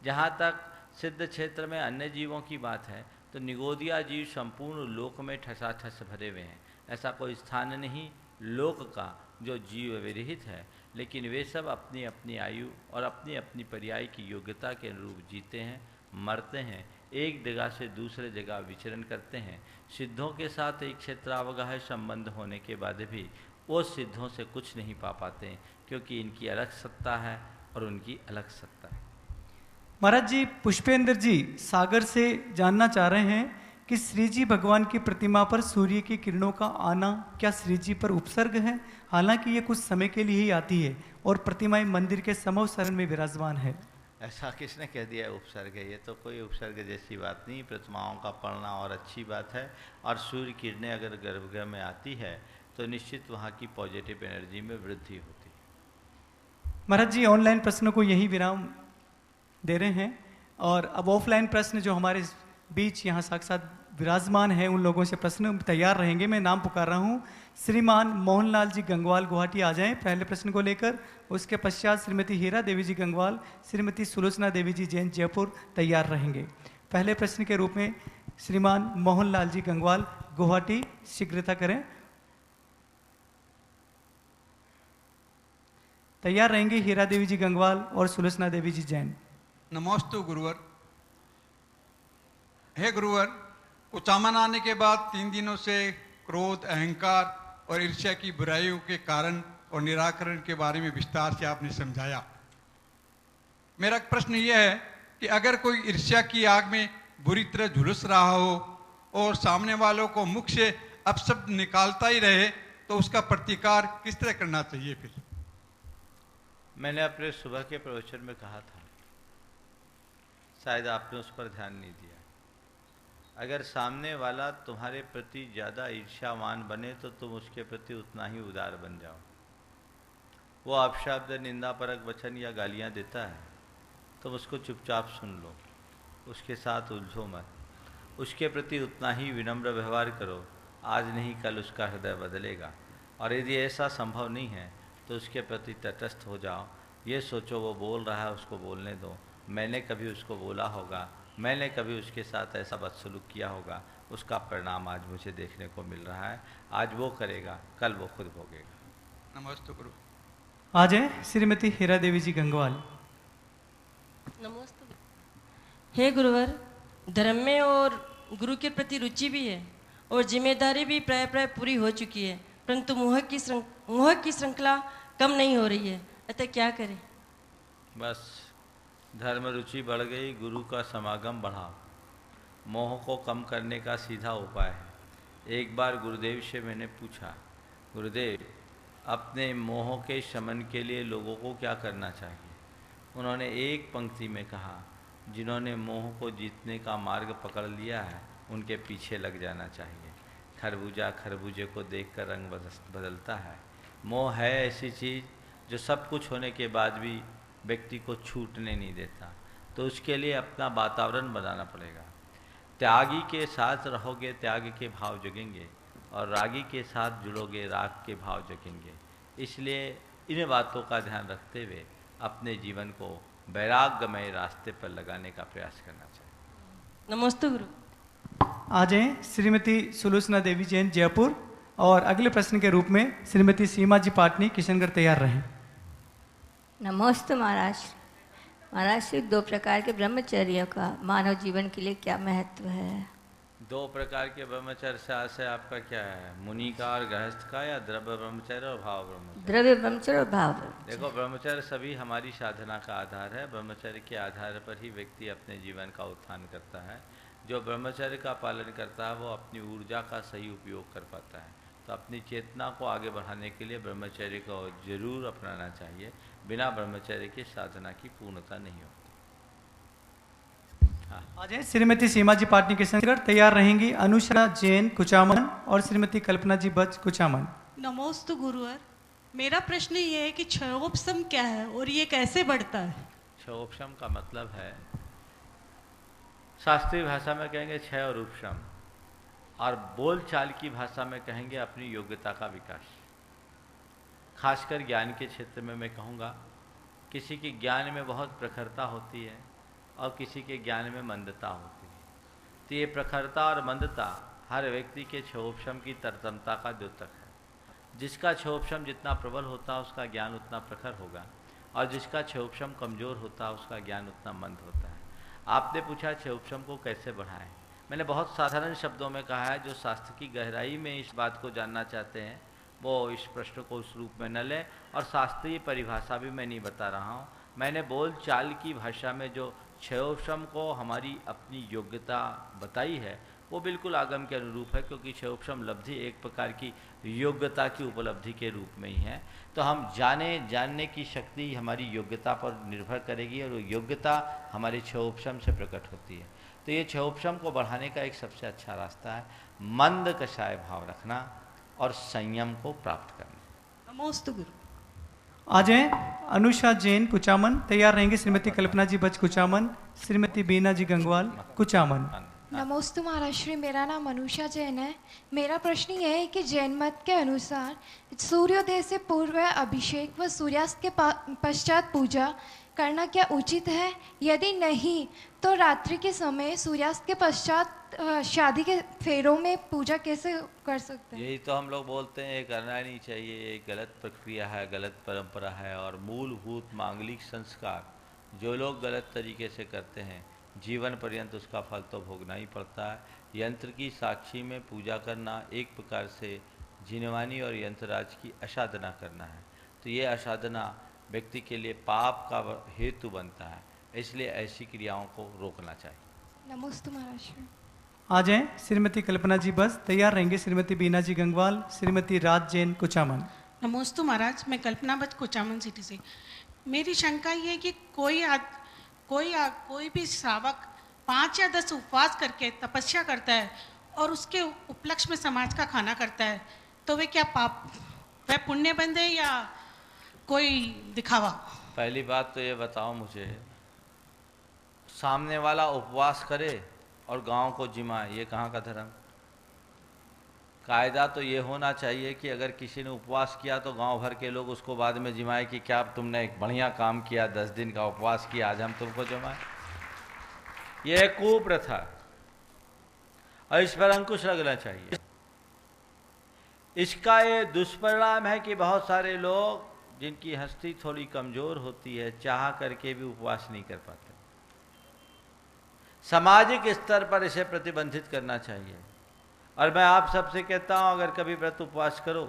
जहाँ तक सिद्ध क्षेत्र में अन्य जीवों की बात है तो निगोदिया जीव संपूर्ण लोक में ठसाठस भरे हुए हैं। ऐसा कोई स्थान नहीं लोक का जो जीव विरहित है, लेकिन वे सब अपनी अपनी आयु और अपनी अपनी पर्याय की योग्यता के अनुरूप जीते हैं, मरते हैं, एक जगह से दूसरे जगह विचरण करते हैं। सिद्धों के साथ एक क्षेत्रावगाह संबंध होने के बाद भी वो सिद्धों से कुछ नहीं पा पाते, क्योंकि इनकी अलग सत्ता है और उनकी अलग सत्ता है। महाराज जी, पुष्पेंद्र जी सागर से जानना चाह रहे हैं कि श्री जी भगवान की प्रतिमा पर सूर्य की किरणों का आना क्या श्री जी पर उपसर्ग है? हालांकि ये कुछ समय के लिए ही आती है और प्रतिमाएं मंदिर के समूह शरण में विराजमान है। ऐसा किसने कह दिया उपसर्ग है? ये तो कोई उपसर्ग जैसी बात नहीं। प्रतिमाओं का पढ़ना और अच्छी बात है, और सूर्य किरणें अगर गर्भगृह में आती है तो निश्चित वहाँ की पॉजिटिव एनर्जी में वृद्धि होती है। महाराज जी, ऑनलाइन प्रश्नों को यही विराम दे रहे हैं और अब ऑफलाइन प्रश्न जो हमारे बीच यहाँ साक्षात विराजमान है उन लोगों से प्रश्न तैयार रहेंगे। मैं नाम पुकार रहा हूँ। श्रीमान मोहनलाल जी गंगवाल गुवाहाटी आ जाएं पहले प्रश्न को लेकर। उसके पश्चात श्रीमती हीरा देवी जी गंगवाल, श्रीमती सुलोचना देवी जी जैन जयपुर तैयार रहेंगे। पहले प्रश्न के रूप में श्रीमान मोहनलाल जी गंगवाल गुवाहाटी शीघ्रता करें। तैयार रहेंगे हीरा देवी जी गंगवाल और सुलोचना देवी जी जैन। नमोस्तु गुरुवर। हे गुरुवर, उचामन आने के बाद 3 दिनों से क्रोध, अहंकार और ईर्ष्या की बुराइयों के कारण और निराकरण के बारे में विस्तार से आपने समझाया। मेरा प्रश्न ये है कि अगर कोई ईर्ष्या की आग में बुरी तरह झुलस रहा हो और सामने वालों को मुख से अपशब्द निकालता ही रहे तो उसका प्रतिकार किस तरह करना चाहिए फिर? मैंने अपने सुबह के प्रवचन में कहा था, शायद आपने उस पर ध्यान नहीं दिया। अगर सामने वाला तुम्हारे प्रति ज़्यादा ईर्ष्यावान बने तो तुम उसके प्रति उतना ही उदार बन जाओ। वो अपशब्द, निंदापरक वचन या गालियाँ देता है, तुम उसको चुपचाप सुन लो, उसके साथ उलझो मत, उसके प्रति उतना ही विनम्र व्यवहार करो। आज नहीं कल उसका हृदय बदलेगा। और यदि ऐसा संभव नहीं है तो उसके प्रति तटस्थ हो जाओ। ये सोचो वो बोल रहा है, उसको बोलने दो। मैंने कभी उसको बोला होगा, मैंने कभी उसके साथ ऐसा बदसलूक किया होगा, उसका परिणाम आज मुझे देखने को मिल रहा है। आज वो करेगा, कल वो खुद भोगेगा। नमस्ते गुरु। आ जाए श्रीमती हीरा देवी जी गंगवाल। नमस्ते। हे गुरुवर, धर्म में और गुरु के प्रति रुचि भी है और जिम्मेदारी भी प्राय प्राय पूरी हो चुकी है, परंतु मोह की श्रृंखला कम नहीं हो रही है, अतः क्या करें? बस धर्म रुचि बढ़ गई, गुरु का समागम बढ़ाओ। मोह को कम करने का सीधा उपाय है। एक बार गुरुदेव से मैंने पूछा, गुरुदेव अपने मोह के शमन के लिए लोगों को क्या करना चाहिए? उन्होंने एक पंक्ति में कहा, जिन्होंने मोह को जीतने का मार्ग पकड़ लिया है उनके पीछे लग जाना चाहिए। खरबूजा खरबूजे को देखकर रंग बदलता है। मोह है ऐसी चीज़ जो सब कुछ होने के बाद भी व्यक्ति को छूटने नहीं देता, तो उसके लिए अपना वातावरण बनाना पड़ेगा। त्यागी के साथ रहोगे, त्याग के भाव जगेंगे, और रागी के साथ जुड़ोगे, राग के भाव जगेंगे। इसलिए इन बातों का ध्यान रखते हुए अपने जीवन को वैराग्यमय रास्ते पर लगाने का प्रयास करना चाहिए। नमस्ते गुरु। आ जाए श्रीमती सुलोचना देवी जैन जयपुर, और अगले प्रश्न के रूप में श्रीमती सीमा जी पाटनी किशनगढ़ तैयार रहें। नमस्ते महाराज। महाराज श्री, 2 प्रकार के ब्रह्मचर्य का मानव जीवन के लिए क्या महत्व है? 2 प्रकार के ब्रह्मचर्य से आपका क्या है? मुनि का और गृहस्थ का, या द्रव्य ब्रह्मचर्य और भाव ब्रह्मचर्य? द्रव्य ब्रह्मचर्य और भाव ब्रह्मचर्य। देखो, ब्रह्मचर्य सभी हमारी साधना का आधार है। ब्रह्मचर्य के आधार पर ही व्यक्ति अपने जीवन का उत्थान करता है। जो ब्रह्मचर्य का पालन करता है वो अपनी ऊर्जा का सही उपयोग कर पाता है। तो अपनी चेतना को आगे बढ़ाने के लिए ब्रह्मचर्य को जरूर अपनाना चाहिए। बिना ब्रह्मचर्य के साधना की पूर्णता नहीं होती। आ जाए श्रीमती सीमा जी पाटनी किशनगढ़ तैयार रहेंगी। अनुषा जैन कुचामन और श्रीमती कल्पना जी बच कुचामन। नमोस्तु गुरुवर। मेरा प्रश्न ये है कि क्षयोपशम क्या है और ये कैसे बढ़ता है? क्षयोपशम का मतलब है, शास्त्रीय भाषा में कहेंगे क्षय और उपशम, और बोलचाल की भाषा में कहेंगे अपनी योग्यता का विकास। खासकर ज्ञान के क्षेत्र में मैं कहूँगा, किसी के ज्ञान में बहुत प्रखरता होती है और किसी के ज्ञान में मंदता होती है। तो ये प्रखरता और मंदता हर व्यक्ति के क्षयोपशम की तरतमता का द्योतक है। जिसका क्षयोपशम जितना प्रबल होता है उसका ज्ञान उतना प्रखर होगा, और जिसका क्षयोपशम कमज़ोर होता है उसका ज्ञान उतना मंद होता है। आपने पूछा क्षयोपशम को कैसे बढ़ाएं। मैंने बहुत साधारण शब्दों में कहा है। जो शास्त्र की गहराई में इस बात को जानना चाहते हैं वो इस प्रश्न को उस रूप में न लें, और शास्त्रीय परिभाषा भी मैं नहीं बता रहा हूँ। मैंने बोल चाल की भाषा में जो क्षयोपशम को हमारी अपनी योग्यता बताई है वो बिल्कुल आगम के अनुरूप है, क्योंकि क्षयोपशम लब्धि एक प्रकार की योग्यता की उपलब्धि के रूप में ही है। तो हम जानने की शक्ति हमारी योग्यता पर निर्भर करेगी, और वो योग्यता हमारे क्षयोपशम से प्रकट होती है। तो ये क्षयोपशम को बढ़ाने का एक सबसे अच्छा रास्ता है मंद कषाय भाव रखना और संयम को प्राप्त करना। नमोस्तु गुरु। आ जाए अनुषा जैन कुचामन तैयार रहेंगे। श्रीमती कल्पना जी बच कुचामन, श्रीमती बीना जी गंगवाल कुचामन। नमस्ते महाराज श्री, मेरा नाम अनुषा जैन है। मेरा प्रश्न ये है कि जैन मत के अनुसार सूर्योदय से पूर्व अभिषेक व सूर्यास्त के पश्चात पूजा करना क्या उचित है? यदि नहीं तो रात्रि के समय सूर्यास्त के पश्चात शादी के फेरों में पूजा कैसे कर सकते हैं? यही तो हम लोग बोलते हैं, ये करना नहीं चाहिए। ये गलत प्रक्रिया है, गलत परंपरा है, और मूलभूत मांगलिक संस्कार जो लोग गलत तरीके से करते हैं जीवन पर्यंत उसका फल तो भोगना ही पड़ता है। यंत्र की साक्षी में पूजा करना एक प्रकार से जिनवानी और यंत्रराज की असाधना करना है। तो ये असाधना व्यक्ति के लिए पाप का हेतु बनता है, इसलिए ऐसी क्रियाओं को रोकना चाहिए। नमोस्तु महाराज। आ जाएं श्रीमती कल्पना जी, बस तैयार रहेंगे श्रीमती बीना जी गंगवाल, श्रीमती राज जैन कुचामन। नमोस्तु महाराज, मैं कल्पना भट्ट कुचामन सिटी से। मेरी शंका ये है कि कोई भी श्रावक 5 या 10 उपवास करके तपस्या करता है और उसके उपलक्ष्य में समाज का खाना करता है, तो वे क्या पाप, वह पुण्य बंधे या कोई दिखावा? पहली बात तो ये बताओ मुझे, सामने वाला उपवास करे और गांव को जिमाए, ये कहाँ का धर्म? कायदा तो ये होना चाहिए कि अगर किसी ने उपवास किया तो गांव भर के लोग उसको बाद में जिमाए कि क्या तुमने एक बढ़िया काम किया, 10 दिन का उपवास किया, आज हम तुमको जिमाए। यह कुप्रथा और इस पर अंकुश लगना चाहिए। इसका ये दुष्परिणाम है कि बहुत सारे लोग जिनकी हस्ती थोड़ी कमजोर होती है, चाह करके भी उपवास नहीं कर पाते। सामाजिक स्तर पर इसे प्रतिबंधित करना चाहिए। और मैं आप सबसे कहता हूं, अगर कभी व्रत उपवास करो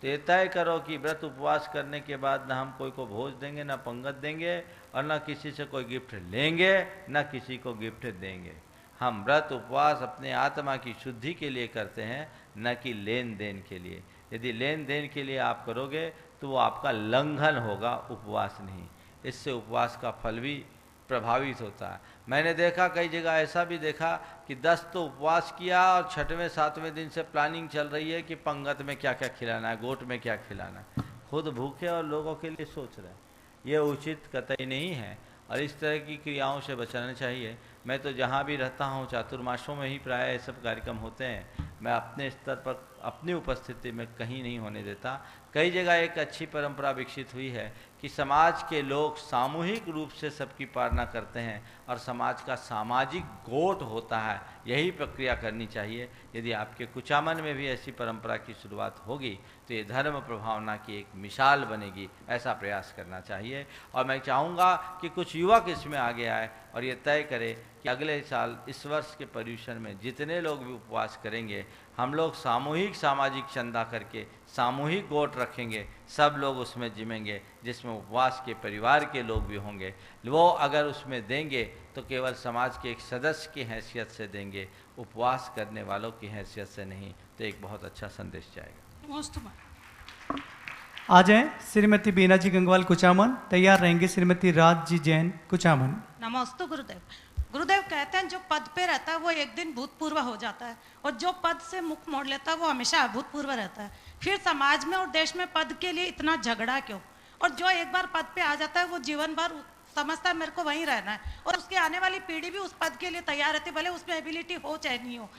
तो ये तय करो कि व्रत उपवास करने के बाद ना हम कोई को भोज देंगे, ना पंगत देंगे, और ना किसी से कोई गिफ्ट लेंगे, ना किसी को गिफ्ट देंगे। हम व्रत उपवास अपने आत्मा की शुद्धि के लिए करते हैं, न कि लेन देन के लिए। यदि लेन देन के लिए आप करोगे तो वो आपका लंघन होगा, उपवास नहीं। इससे उपवास का फल भी प्रभावित होता है। मैंने देखा कई जगह ऐसा भी देखा कि 10 तो उपवास किया और 6वें 7वें दिन से प्लानिंग चल रही है कि पंगत में क्या क्या खिलाना है, गोट में क्या खिलाना है। खुद भूखे और लोगों के लिए सोच रहे हैं, ये उचित कतई नहीं है और इस तरह की क्रियाओं से बचना चाहिए। मैं तो जहाँ भी रहता हूँ चातुर्मासों में ही प्राय ये सब कार्यक्रम होते हैं। मैं अपने स्तर पर अपनी उपस्थिति में कहीं नहीं होने देता। कई जगह एक अच्छी परंपरा विकसित हुई है कि समाज के लोग सामूहिक रूप से सबकी पालना करते हैं और समाज का सामाजिक गोट होता है, यही प्रक्रिया करनी चाहिए। यदि आपके कुचामन में भी ऐसी परंपरा की शुरुआत होगी तो ये धर्म प्रभावना की एक मिसाल बनेगी, ऐसा प्रयास करना चाहिए। और मैं चाहूँगा कि कुछ युवक इसमें आगे आए और ये तय करें कि अगले साल इस वर्ष के पर्यूषण में जितने लोग भी उपवास करेंगे, हम लोग सामूहिक सामाजिक चंदा करके सामूहिक गोट रखेंगे, सब लोग उसमें जिमेंगे, जिसमें उपवास के परिवार के लोग भी होंगे। वो अगर उसमें देंगे तो केवल समाज के एक सदस्य की हैसियत से देंगे, उपवास करने वालों की हैसियत से नहीं। तो एक बहुत अच्छा संदेश जाएगा। आ जाएं श्रीमती बीना जी गंगवाल कुचामन, तैयार रहेंगे श्रीमती राज जी जैन कुचामन। नमस्ते गुरुदेव। गुरुदेव कहते हैं जो पद पे रहता है वो एक दिन भूतपूर्व हो जाता है, और जो पद से मुख मोड़ लेता है वो हमेशा अभूतपूर्व रहता है। फिर समाज में और देश में पद के लिए इतना झगड़ा क्यों? और जो एक बार पद पे आ जाता है वो जीवन भर समझता है मेरे को वहीं रहना है, और उसकी आने वाली पीढ़ी भी उस पद के लिए तैयार रहती है, भले उसमें एबिलिटी हो चाहे नहीं हो।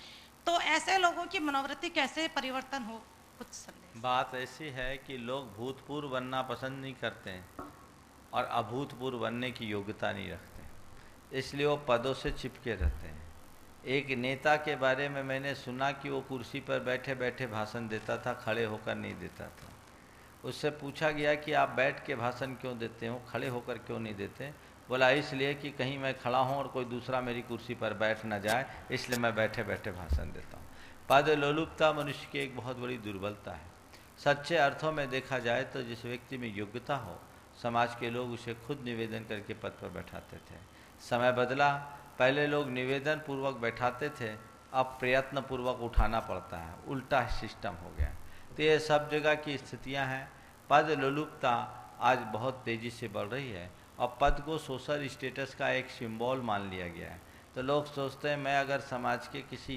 तो ऐसे लोगों की मनोवृत्ति कैसे परिवर्तन हो? कुछ संदेश। बात ऐसी है कि लोग भूतपूर्व बनना पसंद नहीं करते हैं और अभूतपूर्व बनने की योग्यता नहीं रखते, इसलिए वो पदों से चिपके रहते हैं। एक नेता के बारे में मैंने सुना कि वो कुर्सी पर बैठे बैठे भाषण देता था, खड़े होकर नहीं देता था। उससे पूछा गया कि आप बैठ के भाषण क्यों देते हो, खड़े होकर क्यों नहीं देते? बोला इसलिए कि कहीं मैं खड़ा हूँ और कोई दूसरा मेरी कुर्सी पर बैठ ना जाए, इसलिए मैं बैठे बैठे भाषण देता हूँ। पद लोलुपता मनुष्य की एक बहुत बड़ी दुर्बलता है। सच्चे अर्थों में देखा जाए तो जिस व्यक्ति में योग्यता हो, समाज के लोग उसे खुद निवेदन करके पद पर बैठाते थे। समय बदला, पहले लोग निवेदन पूर्वक बैठाते थे, अब प्रयत्न पूर्वक उठाना पड़ता है, उल्टा सिस्टम हो गया। तो ये सब जगह की स्थितियां हैं। पद लोलुपता आज बहुत तेज़ी से बढ़ रही है और पद को सोशल स्टेटस का एक सिंबल मान लिया गया है। तो लोग सोचते हैं मैं अगर समाज के किसी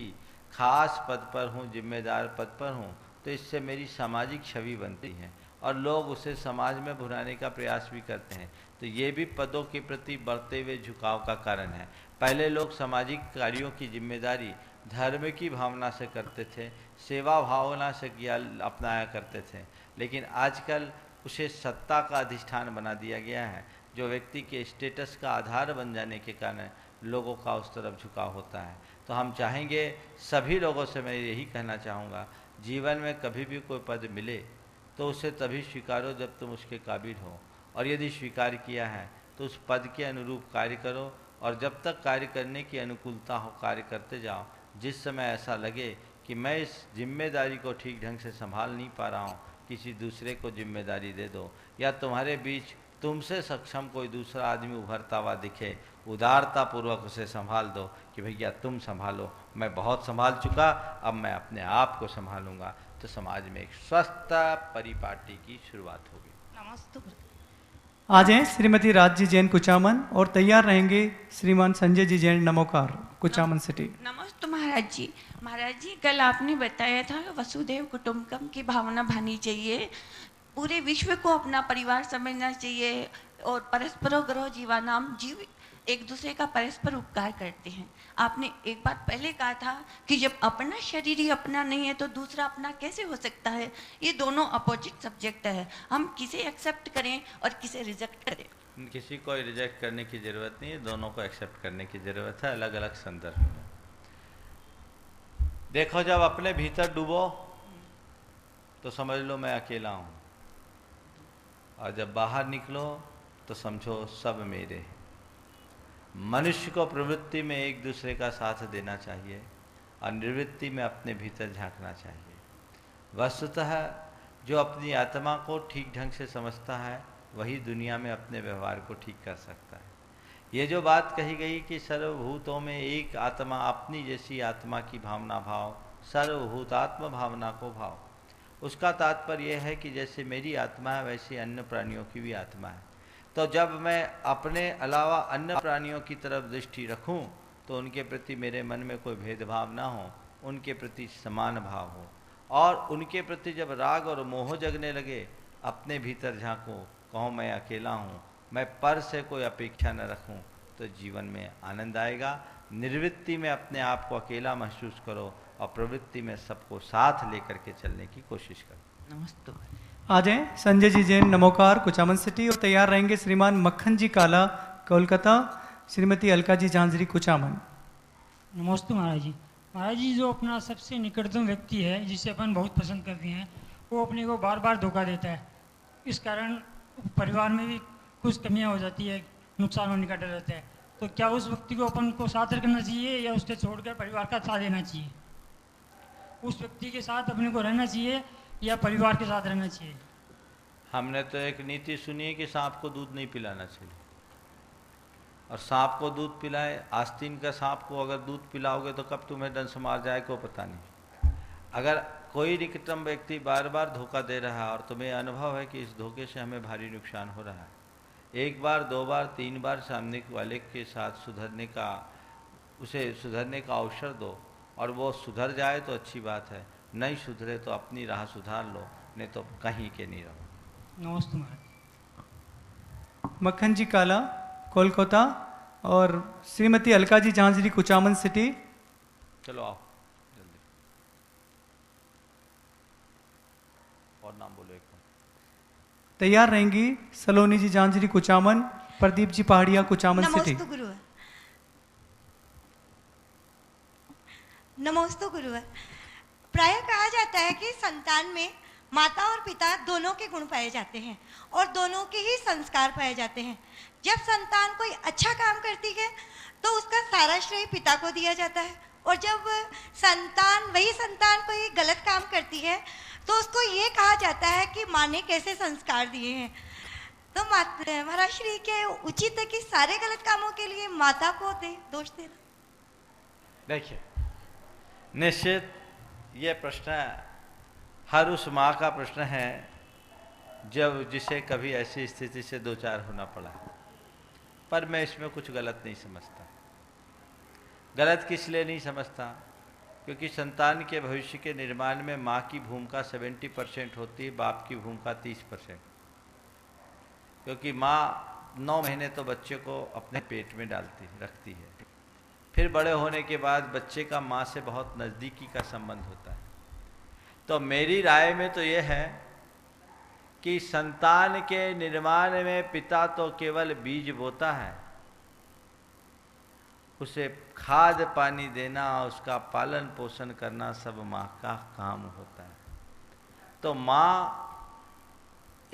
खास पद पर हूँ, जिम्मेदार पद पर हूँ, तो इससे मेरी सामाजिक छवि बनती है और लोग उसे समाज में भुनाने का प्रयास भी करते हैं। तो ये भी पदों के प्रति बढ़ते हुए झुकाव का कारण है। पहले लोग सामाजिक कार्यों की जिम्मेदारी धर्म की भावना से करते थे, सेवा भावना से किया अपनाया करते थे, लेकिन आजकल उसे सत्ता का अधिष्ठान बना दिया गया है, जो व्यक्ति के स्टेटस का आधार बन जाने के कारण लोगों का उस तरफ झुकाव होता है। तो हम चाहेंगे, सभी लोगों से मैं यही कहना चाहूँगा, जीवन में कभी भी कोई पद मिले तो उसे तभी स्वीकारो जब तुम उसके काबिल हो, और यदि स्वीकार किया है तो उस पद के अनुरूप कार्य करो, और जब तक कार्य करने की अनुकूलता हो कार्य करते जाओ। जिस समय ऐसा लगे कि मैं इस जिम्मेदारी को ठीक ढंग से संभाल नहीं पा रहा हूँ, किसी दूसरे को जिम्मेदारी दे दो, या तुम्हारे बीच तुमसे सक्षम कोई दूसरा आदमी उभरता हुआ दिखे, उदारता पूर्वक उसे संभाल दो कि भैया तुम संभालो, मैं बहुत संभाल चुका, अब मैं अपने आप को संभालूंगा, तो समाज में एक स्वस्थ परिपाटी की शुरुआत होगी। नमस्ते। आ जाएं श्रीमती राज जी जैन कुचामन, और तैयार रहेंगे श्रीमान संजय जी जैन नमोकार कुचामन सिटी। नमस्ते महाराज जी। महाराज जी, कल आपने बताया था वसुदेव कुटुंबकम की भावना भानी चाहिए, पूरे विश्व को अपना परिवार समझना चाहिए, और परस्परो ग्रह जीवानाम, जीव एक दूसरे का परस्पर उपकार करते हैं। आपने एक बात पहले कहा था कि जब अपना शरीर ही अपना नहीं है तो दूसरा अपना कैसे हो सकता है। ये दोनों अपोजिट सब्जेक्ट है, हम किसे एक्सेप्ट करें और किसे रिजेक्ट करें। किसी को रिजेक्ट करने की जरूरत नहीं है, दोनों को एक्सेप्ट करने की जरूरत है, अलग अलग संदर्भ में। देखो, जब अपने भीतर डूबो तो समझ लो मैं अकेला हूं, और जब बाहर निकलो तो समझो सब मेरे। मनुष्य को प्रवृत्ति में एक दूसरे का साथ देना चाहिए और निवृत्ति में अपने भीतर झांकना चाहिए। वस्तुतः जो अपनी आत्मा को ठीक ढंग से समझता है वही दुनिया में अपने व्यवहार को ठीक कर सकता है। ये जो बात कही गई कि सर्वभूतों में एक आत्मा, अपनी जैसी आत्मा की भावना भाव, सर्वभूतात्म भावना को भाव, उसका तात्पर्य यह है कि जैसे मेरी आत्मा है वैसे अन्य प्राणियों की भी आत्मा है। तो जब मैं अपने अलावा अन्य प्राणियों की तरफ दृष्टि रखूं तो उनके प्रति मेरे मन में कोई भेदभाव ना हो, उनके प्रति समान भाव हो, और उनके प्रति जब राग और मोह जगने लगे, अपने भीतर झांकूं, कहूँ मैं अकेला हूँ, मैं पर से कोई अपेक्षा न रखूं, तो जीवन में आनंद आएगा। निर्वृत्ति में अपने आप को अकेला महसूस करो और प्रवृत्ति में सबको साथ लेकर के चलने की कोशिश करो। नमस्ते। आ जाएं संजय जी जैन नमोकार कुचामन सिटी, और तैयार रहेंगे श्रीमान मक्खन जी काला कोलकाता, श्रीमती अलका जी झांझरी कुचामन। नमस्ते महाराज जी। महाराज जी, जो अपना सबसे निकटतम व्यक्ति है जिसे अपन बहुत पसंद करते हैं, वो अपने को बार बार धोखा देता है। इस कारण परिवार में भी कुछ कमियां हो जाती है, नुकसान होने का डर रहता है। तो क्या उस व्यक्ति को अपन को साथ रखना चाहिए या उसके छोड़कर परिवार का साथ देना चाहिए? उस व्यक्ति के साथ अपने को रहना चाहिए या परिवार के साथ रहना चाहिए? हमने तो एक नीति सुनी है कि सांप को दूध नहीं पिलाना चाहिए, और सांप को दूध पिलाए, आस्तीन का सांप को अगर दूध पिलाओगे तो कब तुम्हें डंस मार जाए को पता नहीं। अगर कोई निकटतम व्यक्ति बार बार धोखा दे रहा है और तुम्हें अनुभव है कि इस धोखे से हमें भारी नुकसान हो रहा है, एक बार, दो बार, तीन बार सामने वाले के साथ उसे सुधरने का अवसर दो, और वो सुधर जाए तो अच्छी बात है, नहीं सुधरे तो अपनी राह सुधार लो, नहीं तो कहीं के नहीं रहो। नमस्ते महाराज। मक्खन जी काला कोलकाता, और श्रीमती अलका जी झांझरी कुचामन सिटी। चलो आओ जल्दी, और नाम बोलो एक। तैयार रहेंगी सलोनी जी झांझरी कुचामन, प्रदीप जी पहाड़िया कुचामन सिटी। नमस्ते गुरुवर। नमस्ते गुरुवर। प्रायः कहा जाता है कि संतान में माता और पिता दोनों के गुण पाए जाते हैं और दोनों के ही संस्कार पाए जाते हैं। जब संतान कोई अच्छा काम करती है तो उसका सारा श्रेय पिता को दिया जाता है, और जब वही संतान कोई गलत काम करती है तो उसको ये कहा जाता है कि माँ ने कैसे संस्कार दिए हैं। तो महाराज श्री के उचित है कि सारे गलत कामों के लिए माता को दोष देना? देखिए, निश्चित ये प्रश्न हर उस माँ का प्रश्न है जब जिसे कभी ऐसी स्थिति से दो चार होना पड़ा, पर मैं इसमें कुछ गलत नहीं समझता। गलत किस लिए नहीं समझता? क्योंकि संतान के भविष्य के निर्माण में माँ की भूमिका 70% होती है, बाप की भूमिका 30%। क्योंकि माँ 9 महीने तो बच्चे को अपने पेट में रखती है, फिर बड़े होने के बाद बच्चे का माँ से बहुत नज़दीकी का संबंध होता है। तो मेरी राय में तो यह है कि संतान के निर्माण में पिता तो केवल बीज बोता है, उसे खाद पानी देना, उसका पालन पोषण करना सब माँ का काम होता है। तो माँ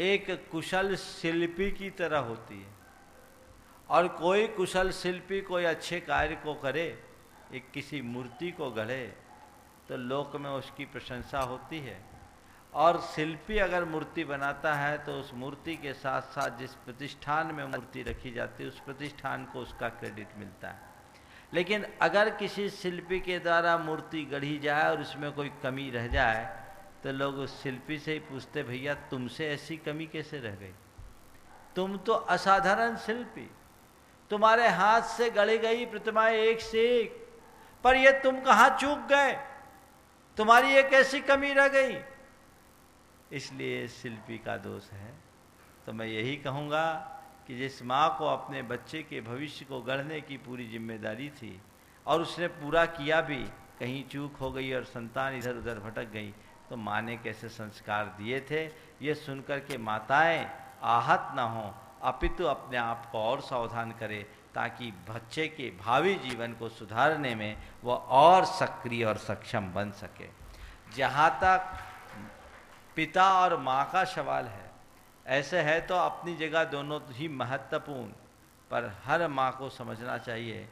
एक कुशल शिल्पी की तरह होती है, और कोई कुशल शिल्पी कोई अच्छे कार्य को करे, एक किसी मूर्ति को गढ़े, तो लोक में उसकी प्रशंसा होती है। और शिल्पी अगर मूर्ति बनाता है तो उस मूर्ति के साथ साथ जिस प्रतिष्ठान में मूर्ति रखी जाती है उस प्रतिष्ठान को उसका क्रेडिट मिलता है। लेकिन अगर किसी शिल्पी के द्वारा मूर्ति गढ़ी जाए और उसमें कोई कमी रह जाए तो लोग उस शिल्पी से ही पूछते, भैया तुमसे ऐसी कमी कैसे रह गई? तुम तो असाधारण शिल्पी, तुम्हारे हाथ से गढ़ी गई प्रतिमाएं एक से एक, पर ये तुम कहाँ चूक गए? तुम्हारी एक ऐसी कमी रह गई। इसलिए शिल्पी का दोष है। तो मैं यही कहूँगा कि जिस माँ को अपने बच्चे के भविष्य को गढ़ने की पूरी जिम्मेदारी थी और उसने पूरा किया भी, कहीं चूक हो गई और संतान इधर उधर भटक गई तो माँ ने कैसे संस्कार दिए थे, ये सुनकर के माताएं आहत न हों, अपितु अपने आप को और सावधान करें ताकि बच्चे के भावी जीवन को सुधारने में वह और सक्रिय और सक्षम बन सके। जहाँ तक पिता और माँ का सवाल है, ऐसे है तो अपनी जगह दोनों ही महत्वपूर्ण, पर हर माँ को समझना चाहिए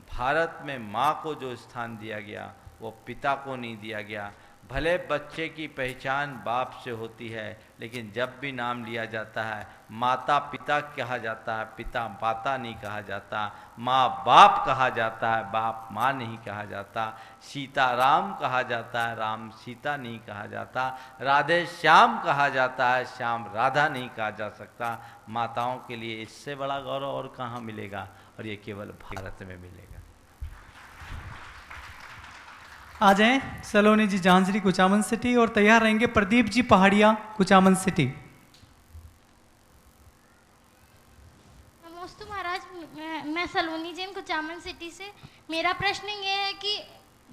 भारत में माँ को जो स्थान दिया गया वो पिता को नहीं दिया गया। भले बच्चे की पहचान बाप से होती है, लेकिन जब भी नाम लिया जाता है माता पिता कहा जाता है, पिता माता नहीं कहा जाता, माँ बाप कहा जाता है, बाप माँ नहीं कहा जाता, सीता राम कहा जाता है, राम सीता नहीं कहा जाता, राधे श्याम कहा जाता है, श्याम राधा नहीं कहा जा सकता। माताओं के लिए इससे बड़ा गौरव और कहाँ मिलेगा, और ये केवल भारत में मिलेगा। आ जाएं सलोनी जी झांझरी कुचामन सिटी, और तैयार रहेंगे प्रदीप जी पहाड़िया कुचामन सिटी। नमस्ते महाराज, मैं सलोनी जैन कुचामन सिटी से। मेरा प्रश्न ये है कि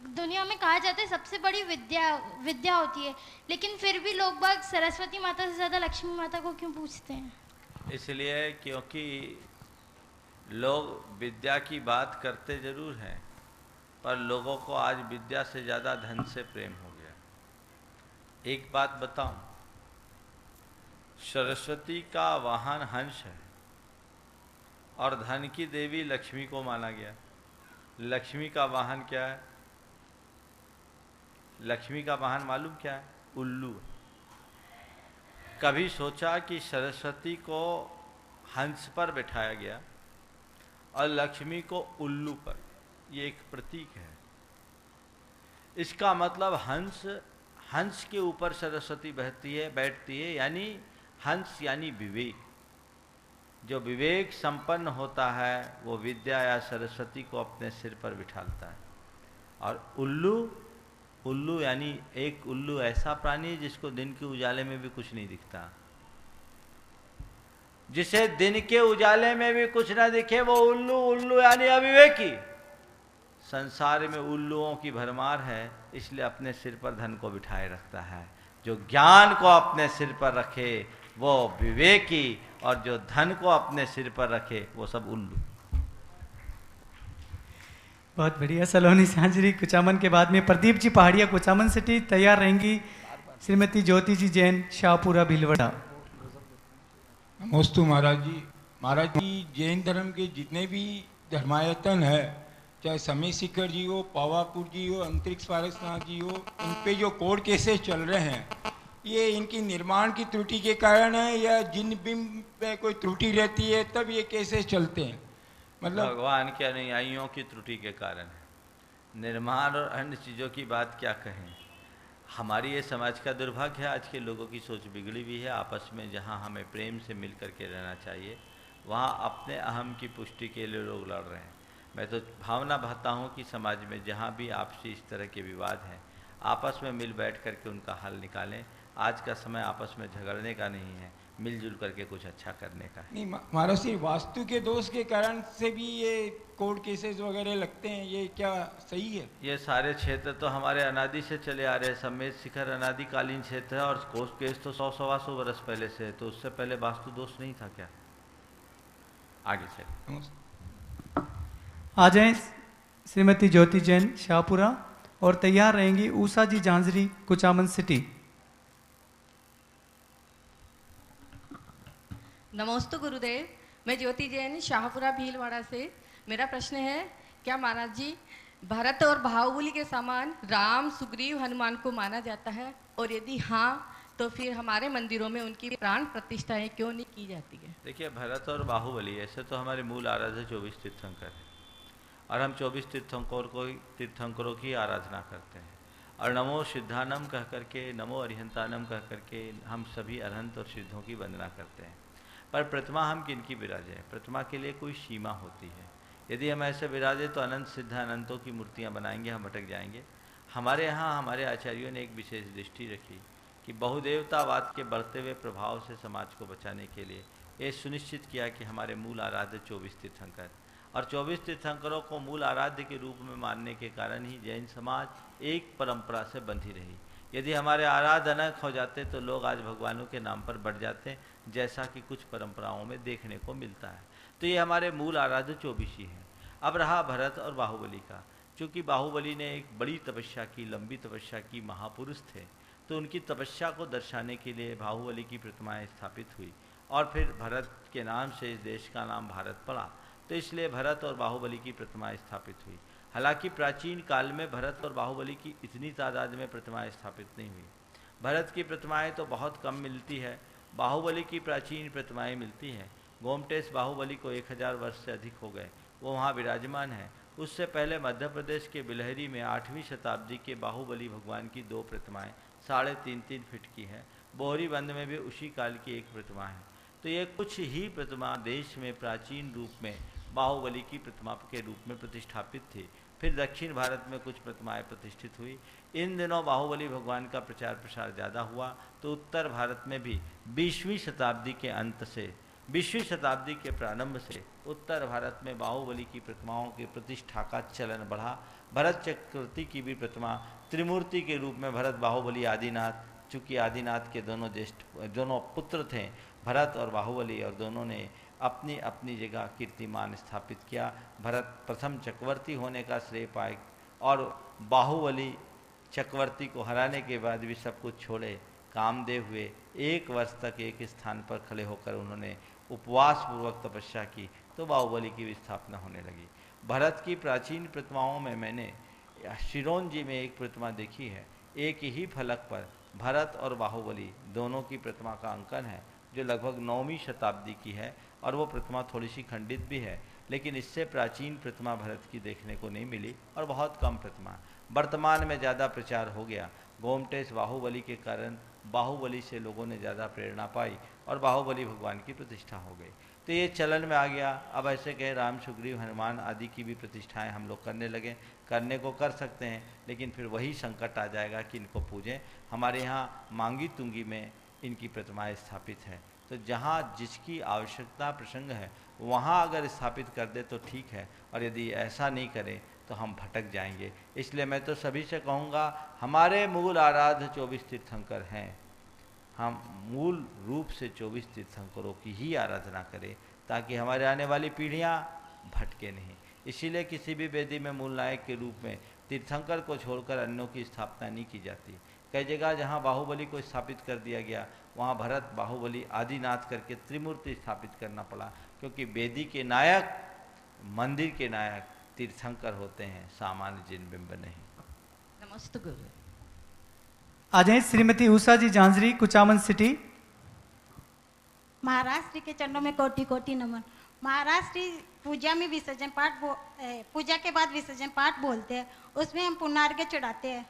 दुनिया में कहा जाता है सबसे बड़ी विद्या होती है, लेकिन फिर भी लोग बाग सरस्वती माता से ज़्यादा लक्ष्मी माता को क्यों पूछते हैं? इसलिए क्योंकि लोग विद्या की बात करते जरूर हैं, पर लोगों को आज विद्या से ज़्यादा धन से प्रेम हो गया। एक बात बताऊं, सरस्वती का वाहन हंस है और धन की देवी लक्ष्मी को माना गया। लक्ष्मी का वाहन क्या है? लक्ष्मी का वाहन मालूम क्या है? उल्लू। कभी सोचा कि सरस्वती को हंस पर बिठाया गया और लक्ष्मी को उल्लू पर? ये एक प्रतीक है। इसका मतलब हंस के ऊपर सरस्वती बैठती है, यानी हंस यानी विवेक। जो विवेक संपन्न होता है वो विद्या या सरस्वती को अपने सिर पर बिठाता है। और उल्लू यानी एक उल्लू ऐसा प्राणी जिसको दिन के उजाले में भी कुछ नहीं दिखता। जिसे दिन के उजाले में भी कुछ ना दिखे वो उल्लू यानी अविवेकी। संसार में उल्लुओं की भरमार है, इसलिए अपने सिर पर धन को बिठाए रखता है। जो ज्ञान को अपने सिर पर रखे वो विवेकी, और जो धन को अपने सिर पर रखे वो सब उल्लू। बहुत बढ़िया। सलोनी झांझरी कुचामन के बाद में प्रदीप जी पहाड़िया कुचामन सिटी। तैयार रहेंगी श्रीमती ज्योति जी जैन शाहपुरा भीलवाड़ा। नमस्ते महाराज जी। महाराज जी, जैन धर्म के जितने भी धर्मायतन है, चाहे समय शिखर जी हो, पावापुर जी हो, अंतरिक्ष पारसनाथ जी हो, इन पे जो कोर्ट केसेस चल रहे हैं, ये इनकी निर्माण की त्रुटि के कारण है या जिन बिंब पे कोई त्रुटि रहती है तब ये केसेस चलते हैं? मतलब भगवान के अनुयायियों की त्रुटि के कारण है। निर्माण और अन्य चीज़ों की बात क्या कहें। हमारी ये समाज का दुर्भाग्य है, आज के लोगों की सोच बिगड़ी हुई है। आपस में जहाँ हमें प्रेम से मिल करके रहना चाहिए, वहाँ अपने अहम की पुष्टि के लिए लोग लड़ रहे हैं। मैं तो भावना भाता हूँ कि समाज में जहाँ भी आपसी इस तरह के विवाद हैं, आपस में मिल बैठ करके उनका हल निकालें। आज का समय आपस में झगड़ने का नहीं है, मिलजुल करके कुछ अच्छा करने का है। नहीं महाराज जी, वास्तु के दोष के कारण से भी ये कोर्ट केसेस वगैरह लगते हैं, ये क्या सही है? ये सारे क्षेत्र तो हमारे अनादि से चले आ रहे हैं। समेत शिखर अनादिकालीन क्षेत्र है और कोर्ट केस तो 100-125 वर्ष पहले से है, तो उससे पहले वास्तु दोष नहीं था क्या? आगे चलिए। आ जाएं श्रीमती ज्योति जैन शाहपुरा, और तैयार रहेंगी ऊषा जी झांझरी कुचामन सिटी। नमस्ते गुरुदेव, मैं ज्योति जैन शाहपुरा भीलवाड़ा से। मेरा प्रश्न है, क्या महाराज जी भरत और बाहुबली के समान राम, सुग्रीव, हनुमान को माना जाता है, और यदि हाँ तो फिर हमारे मंदिरों में उनकी प्राण प्रतिष्ठाएं क्यों नहीं की जाती है? देखिए, भरत और बाहुबली ऐसे तो हमारे मूल आराध्य 24 तीर्थंकर हैं और हम 24 तीर्थंकरों की आराधना करते हैं और नमो सिद्धानम कह करके, नमो अरिहंतानम कह करके हम सभी अरहंत और सिद्धों की वंदना करते हैं। पर प्रतिमा हम किनकी विराजे? प्रतिमा के लिए कोई सीमा होती है। यदि हम ऐसे विराजे तो अनंत सिद्ध अनंतों की मूर्तियाँ बनाएंगे, हम भटक जाएंगे। हमारे यहाँ हमारे आचार्यों ने एक विशेष दृष्टि रखी कि बहुदेवतावाद के बढ़ते हुए प्रभाव से समाज को बचाने के लिए ये सुनिश्चित किया कि हमारे मूल आराध्य 24 तीर्थंकर और 24 तीर्थंकरों को मूल आराध्य के रूप में मानने के कारण ही जैन समाज एक परंपरा से बंधी रही। यदि हमारे आराध्य अनक हो जाते तो लोग आज भगवानों के नाम पर बढ़ जाते, जैसा कि कुछ परंपराओं में देखने को मिलता है। तो ये हमारे मूल आराध्य 24 ही हैं। अब रहा भरत और बाहुबली का। चूँकि बाहुबली ने एक बड़ी तपस्या की, लंबी तपस्या की, महापुरुष थे, तो उनकी तपस्या को दर्शाने के लिए बाहुबली की प्रतिमाएं स्थापित हुई और फिर भरत के नाम से इस देश का नाम भारत पड़ा, तो इसलिए भरत और बाहुबली की प्रतिमाएं स्थापित हुई। हालांकि प्राचीन काल में भरत और बाहुबली की इतनी तादाद में प्रतिमाएं स्थापित नहीं हुई। भरत की प्रतिमाएं तो बहुत कम मिलती है, बाहुबली की प्राचीन प्रतिमाएं मिलती हैं। गोमटेश बाहुबली को 1000 वर्ष से अधिक हो गए, वो वहाँ विराजमान है। उससे पहले मध्य प्रदेश के बिलहरी में 8वीं शताब्दी के बाहुबली भगवान की 2 प्रतिमाएं 3.5-3 फीट की हैं। बोहरीबंद में भी उसी काल की एक प्रतिमा है। तो ये कुछ ही प्रतिमा देश में प्राचीन रूप में बाहुबली की प्रतिमा के रूप में प्रतिष्ठापित थी। फिर दक्षिण भारत में कुछ प्रतिमाएं प्रतिष्ठित हुई। इन दिनों बाहुबली भगवान का प्रचार प्रसार ज़्यादा हुआ, तो उत्तर भारत में भी 20वीं शताब्दी के अंत से 20वीं शताब्दी के प्रारंभ से उत्तर भारत में बाहुबली की प्रतिमाओं की प्रतिष्ठा का चलन बढ़ा। भरत चक्रवर्ती की भी प्रतिमा त्रिमूर्ति के रूप में भरत, बाहुबली, आदिनाथ, चूँकि आदिनाथ के दोनों पुत्र थे भरत और बाहुबली, और दोनों ने अपनी अपनी जगह कीर्तिमान स्थापित किया। भरत प्रथम चक्रवर्ती होने का श्रेय पाए और बाहुबली चक्रवर्ती को हराने के बाद भी सब कुछ छोड़े, कामदेव हुए। 1 वर्ष तक एक स्थान पर खड़े होकर उन्होंने उपवास पूर्वक तपस्या की, तो बाहुबली की भी स्थापना होने लगी। भरत की प्राचीन प्रतिमाओं में मैंने शिरोंजी में एक प्रतिमा देखी है। एक ही फलक पर भरत और बाहुबली दोनों की प्रतिमा का अंकन है, जो लगभग 9वीं शताब्दी की है, और वो प्रतिमा थोड़ी सी खंडित भी है, लेकिन इससे प्राचीन प्रतिमा भरत की देखने को नहीं मिली और बहुत कम प्रतिमा वर्तमान में ज़्यादा प्रचार हो गया। गोमटेश बाहुबली के कारण बाहुबली से लोगों ने ज़्यादा प्रेरणा पाई और बाहुबली भगवान की प्रतिष्ठा हो गई, तो ये चलन में आ गया। अब ऐसे कहे राम, सुग्रीव, हनुमान आदि की भी प्रतिष्ठाएं हम लोग करने लगे। करने को कर सकते हैं, लेकिन फिर वही संकट आ जाएगा कि इनको पूजें। हमारे यहाँ मांगी तुंगी में इनकी प्रतिमाएं स्थापित हैं, तो जहाँ जिसकी आवश्यकता प्रसंग है वहाँ अगर स्थापित कर दे तो ठीक है, और यदि ऐसा नहीं करें तो हम भटक जाएंगे। इसलिए मैं तो सभी से कहूँगा, हमारे मूल आराध्य 24 तीर्थंकर हैं, हम मूल रूप से 24 तीर्थंकरों की ही आराधना करें, ताकि हमारे आने वाली पीढ़ियाँ भटके नहीं। इसीलिए किसी भी वेदी में मूल नायक के रूप में तीर्थंकर को छोड़कर अन्यों की स्थापना नहीं की जाती। कई जगह जहाँ बाहुबली को स्थापित कर दिया गया, वहाँ भरत, बाहुबली, आदिनाथ करके त्रिमूर्ति स्थापित करना पड़ा, क्योंकि वेदी के नायक, मंदिर के नायक तीर्थंकर होते हैं, सामान्य जिन बिंब नहीं। नमस्ते गुरु। आ जाए श्रीमती उषा जी झांझरी, कुचामन सिटी। महाराज श्री के चरणों में कोटि कोटि नमन। महाराज श्री पूजा में विसर्जन पाठ पूजा के बाद विसर्जन पाठ बोलते हैं, उसमें हम पुण्यार्घ्य चढ़ाते हैं,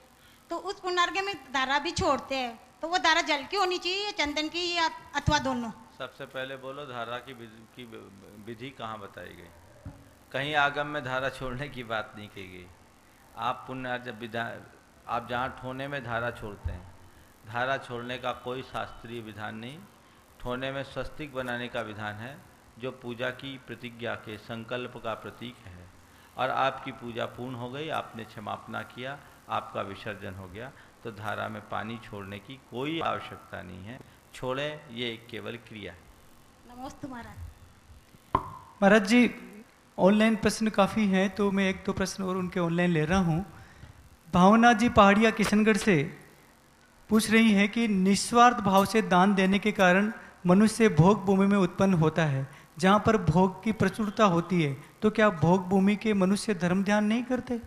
तो उस पुण्यार्घ्य में धारा भी छोड़ते हैं, तो वो धारा जल की होनी चाहिए या चंदन की, या अथवा दोनों? सबसे पहले बोलो, धारा की विधि कहाँ बताई गई? कहीं आगम में धारा छोड़ने की बात नहीं की गई। आप पुण्यार्घ्य विधान, आप जहाँ ठोने में धारा छोड़ते हैं, धारा छोड़ने का कोई शास्त्रीय विधान नहीं। ठोने में स्वस्तिक बनाने का विधान है, जो पूजा की प्रतिज्ञा के संकल्प का प्रतीक है, और आपकी पूजा पूर्ण हो गई, आपने क्षमापना किया, आपका विसर्जन हो गया, तो धारा में पानी छोड़ने की कोई आवश्यकता नहीं है। छोड़ें, ये केवल क्रिया है। नमस्ते महाराज। महाराज जी, ऑनलाइन प्रश्न काफ़ी हैं, तो मैं 1-2 प्रश्न और उनके ऑनलाइन ले रहा हूँ। भावना जी पहाड़िया किशनगढ़ से पूछ रही हैं कि निस्वार्थ भाव से दान देने के कारण मनुष्य भोग भूमि में उत्पन्न होता है, जहाँ पर भोग की प्रचुरता होती है, तो क्या भोग भूमि के मनुष्य धर्म ध्यान नहीं करते?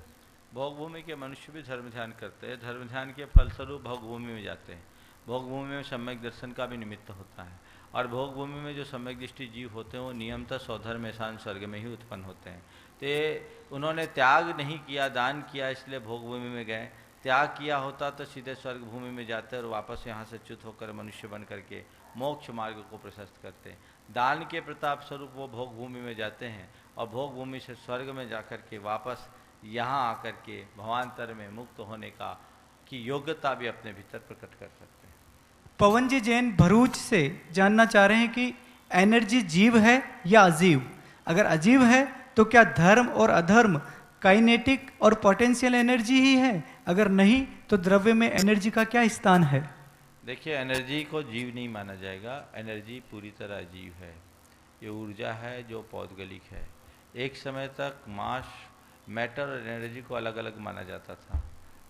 भोग भूमि के मनुष्य भी धर्म ध्यान करते हैं, धर्म ध्यान के फलस्वरूप भोग भूमि में जाते हैं। भोग भूमि में सम्यक दर्शन का भी निमित्त होता है। और भोग भूमि में जो सम्यक दृष्टि जीव होते हैं वो नियमतः स्वधर्म ऐसान स्वर्ग में ही उत्पन्न होते हैं। तो उन्होंने त्याग नहीं किया, दान किया, इसलिए भोग भूमि में गए। त्याग किया होता तो सीधे स्वर्ग भूमि में जाते और वापस यहाँ से च्युत होकर मनुष्य बन करके मोक्ष मार्ग को प्रशस्त करते। दान के प्रताप स्वरूप वो भोग भूमि में जाते हैं और भोग भूमि से स्वर्ग में जाकर के वापस यहाँ आकर के भवांतर में मुक्त होने की योग्यता भी अपने भीतर प्रकट कर सकते हैं। पवन जी जैन भरूच से जानना चाह रहे हैं कि एनर्जी जीव है या अजीव? अगर अजीव है तो क्या धर्म और अधर्म काइनेटिक और पोटेंशियल एनर्जी ही है? अगर नहीं तो द्रव्य में एनर्जी का क्या स्थान है? देखिए, एनर्जी को जीव नहीं माना जाएगा। एनर्जी पूरी तरह अजीव है। ये ऊर्जा है जो पौद्गलिक है। एक समय तक मास, मैटर और एनर्जी को अलग अलग माना जाता था।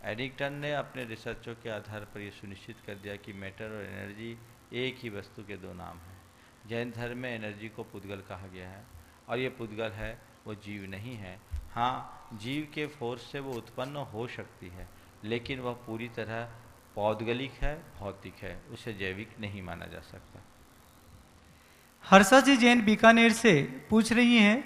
एडिंगटन ने अपने रिसर्चों के आधार पर यह सुनिश्चित कर दिया कि मैटर और एनर्जी एक ही वस्तु के दो नाम हैं। जैन धर्म में एनर्जी को पुद्गल कहा गया है और ये पुद्गल है, वो जीव नहीं है। हाँ, जीव के फोर्स से वो उत्पन्न हो सकती है, लेकिन वह पूरी तरह पौद्गलिक है, भौतिक है, उसे जैविक नहीं माना जा सकता। हर्षा जी जैन बीकानेर से पूछ रही हैं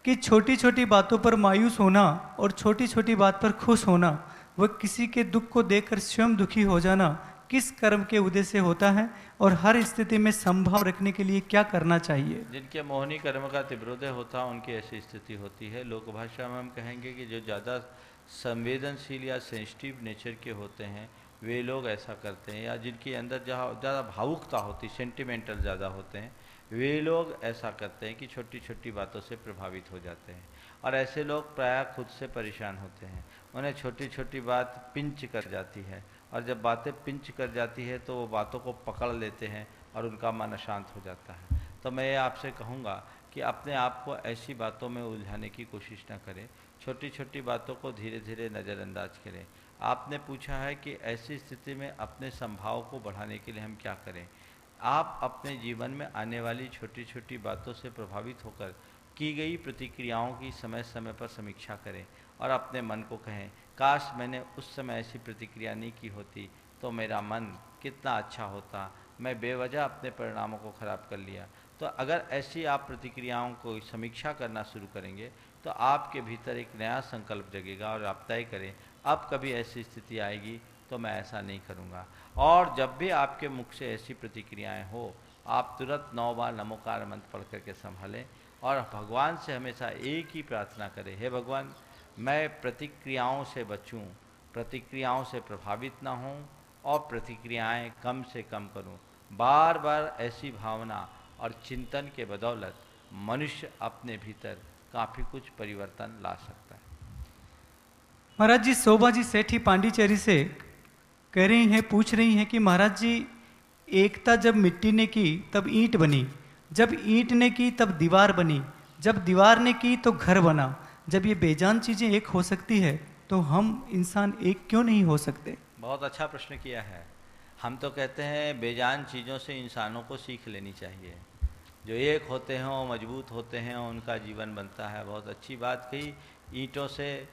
कि छोटी छोटी बातों पर मायूस होना और छोटी छोटी बात पर खुश होना, वह किसी के दुख को देखकर स्वयं दुखी हो जाना किस कर्म के उदय से होता है और हर स्थिति में संभाव रखने के लिए क्या करना चाहिए? जिनके मोहनी कर्म का तीव्रोदय होता है उनकी ऐसी स्थिति होती है। लोक भाषा में हम कहेंगे कि जो ज़्यादा संवेदनशील या सेंसिटिव नेचर के होते हैं वे लोग ऐसा करते हैं, या जिनके अंदर जहाँ ज़्यादा भावुकता होती, सेंटिमेंटल ज़्यादा होते हैं, वे लोग ऐसा करते हैं कि छोटी छोटी बातों से प्रभावित हो जाते हैं। और ऐसे लोग प्रायः खुद से परेशान होते हैं। उन्हें छोटी छोटी बात पिंच कर जाती है, और जब बातें पिंच कर जाती है तो वो बातों को पकड़ लेते हैं और उनका मन अशांत हो जाता है। तो मैं आपसे कहूँगा कि अपने आप को ऐसी बातों में उलझाने की कोशिश न करें। छोटी छोटी बातों को धीरे धीरे नज़रअंदाज करें। आपने पूछा है कि ऐसी स्थिति में अपने संभाव को बढ़ाने के लिए हम क्या करें। आप अपने जीवन में आने वाली छोटी छोटी बातों से प्रभावित होकर की गई प्रतिक्रियाओं की समय समय पर समीक्षा करें और अपने मन को कहें, काश मैंने उस समय ऐसी प्रतिक्रिया नहीं की होती तो मेरा मन कितना अच्छा होता, मैं बेवजह अपने परिणामों को खराब कर लिया। तो अगर ऐसी आप प्रतिक्रियाओं को समीक्षा करना शुरू करेंगे तो आपके भीतर एक नया संकल्प जगेगा और आप तय करें, अब कभी ऐसी स्थिति आएगी तो मैं ऐसा नहीं करूँगा। और जब भी आपके मुख से ऐसी प्रतिक्रियाएं हो, आप तुरंत 9 बार नमोकार मंत्र पढ़ करके संभालें और भगवान से हमेशा एक ही प्रार्थना करें, हे भगवान, मैं प्रतिक्रियाओं से बचूं, प्रतिक्रियाओं से प्रभावित ना हूं और प्रतिक्रियाएं कम से कम करूं। बार बार ऐसी भावना और चिंतन के बदौलत मनुष्य अपने भीतर काफ़ी कुछ परिवर्तन ला सकता है। महाराज जी, शोभा जी सेठी पांडिचेरी से कह रही हैं, पूछ रही हैं कि महाराज जी, एकता जब मिट्टी ने की तब ईंट बनी, जब ईंट ने की तब दीवार बनी, जब दीवार ने की तो घर बना। जब ये बेजान चीज़ें एक हो सकती है तो हम इंसान एक क्यों नहीं हो सकते? बहुत अच्छा प्रश्न किया है। हम तो कहते हैं बेजान चीज़ों से इंसानों को सीख लेनी चाहिए। जो एक होते हैं वो मजबूत होते हैं, उनका जीवन बनता है। बहुत अच्छी बात कही, ईंटों से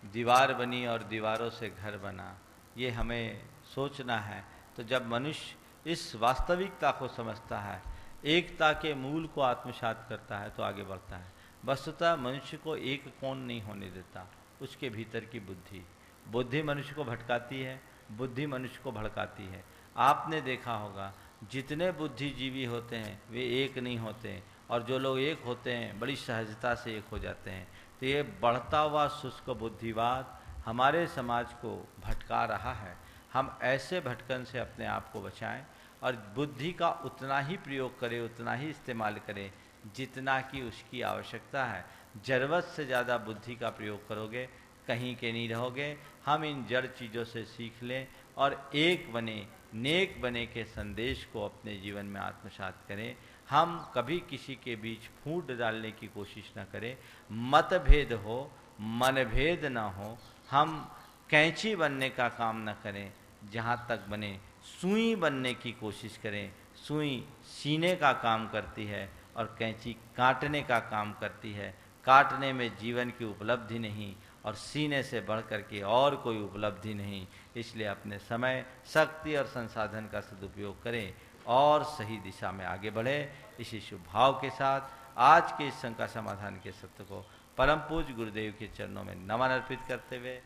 दीवार बनी और दीवारों से घर बना, ये हमें सोचना है। तो जब मनुष्य इस वास्तविकता को समझता है, एकता के मूल को आत्मसात करता है तो आगे बढ़ता है। वस्तुतः मनुष्य को एक कोण नहीं होने देता उसके भीतर की बुद्धि। बुद्धि मनुष्य को भटकाती है, बुद्धि मनुष्य को भड़काती है। आपने देखा होगा जितने बुद्धिजीवी होते हैं वे एक नहीं होते, और जो लोग एक होते हैं बड़ी सहजता से एक हो जाते हैं। तो ये बढ़ता हुआ शुष्क बुद्धिवाद हमारे समाज को भटका रहा है। हम ऐसे भटकन से अपने आप को बचाएं और बुद्धि का उतना ही प्रयोग करें, उतना ही इस्तेमाल करें जितना कि उसकी आवश्यकता है। ज़रूरत से ज़्यादा बुद्धि का प्रयोग करोगे कहीं के नहीं रहोगे। हम इन जड़ चीज़ों से सीख लें और एक बने, नेक बने के संदेश को अपने जीवन में आत्मसात करें। हम कभी किसी के बीच फूट डालने की कोशिश न करें। मतभेद हो, मनभेद न हो। हम कैंची बनने का काम न करें, जहाँ तक बने सुई बनने की कोशिश करें। सुई सीने का काम करती है और कैंची काटने का काम करती है। काटने में जीवन की उपलब्धि नहीं और सीने से बढ़ कर के और कोई उपलब्धि नहीं। इसलिए अपने समय, शक्ति और संसाधन का सदुपयोग करें और सही दिशा में आगे बढ़ें। इसी शुभ भाव के साथ आज के इस शंका समाधान के सत्र को परम पूज्य गुरुदेव के चरणों में नमन अर्पित करते हुए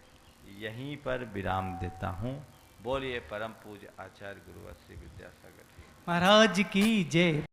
यहीं पर विराम देता हूँ। बोलिए परम पूज्य आचार्य गुरुवर श्री विद्यासागर जी महाराज की जय।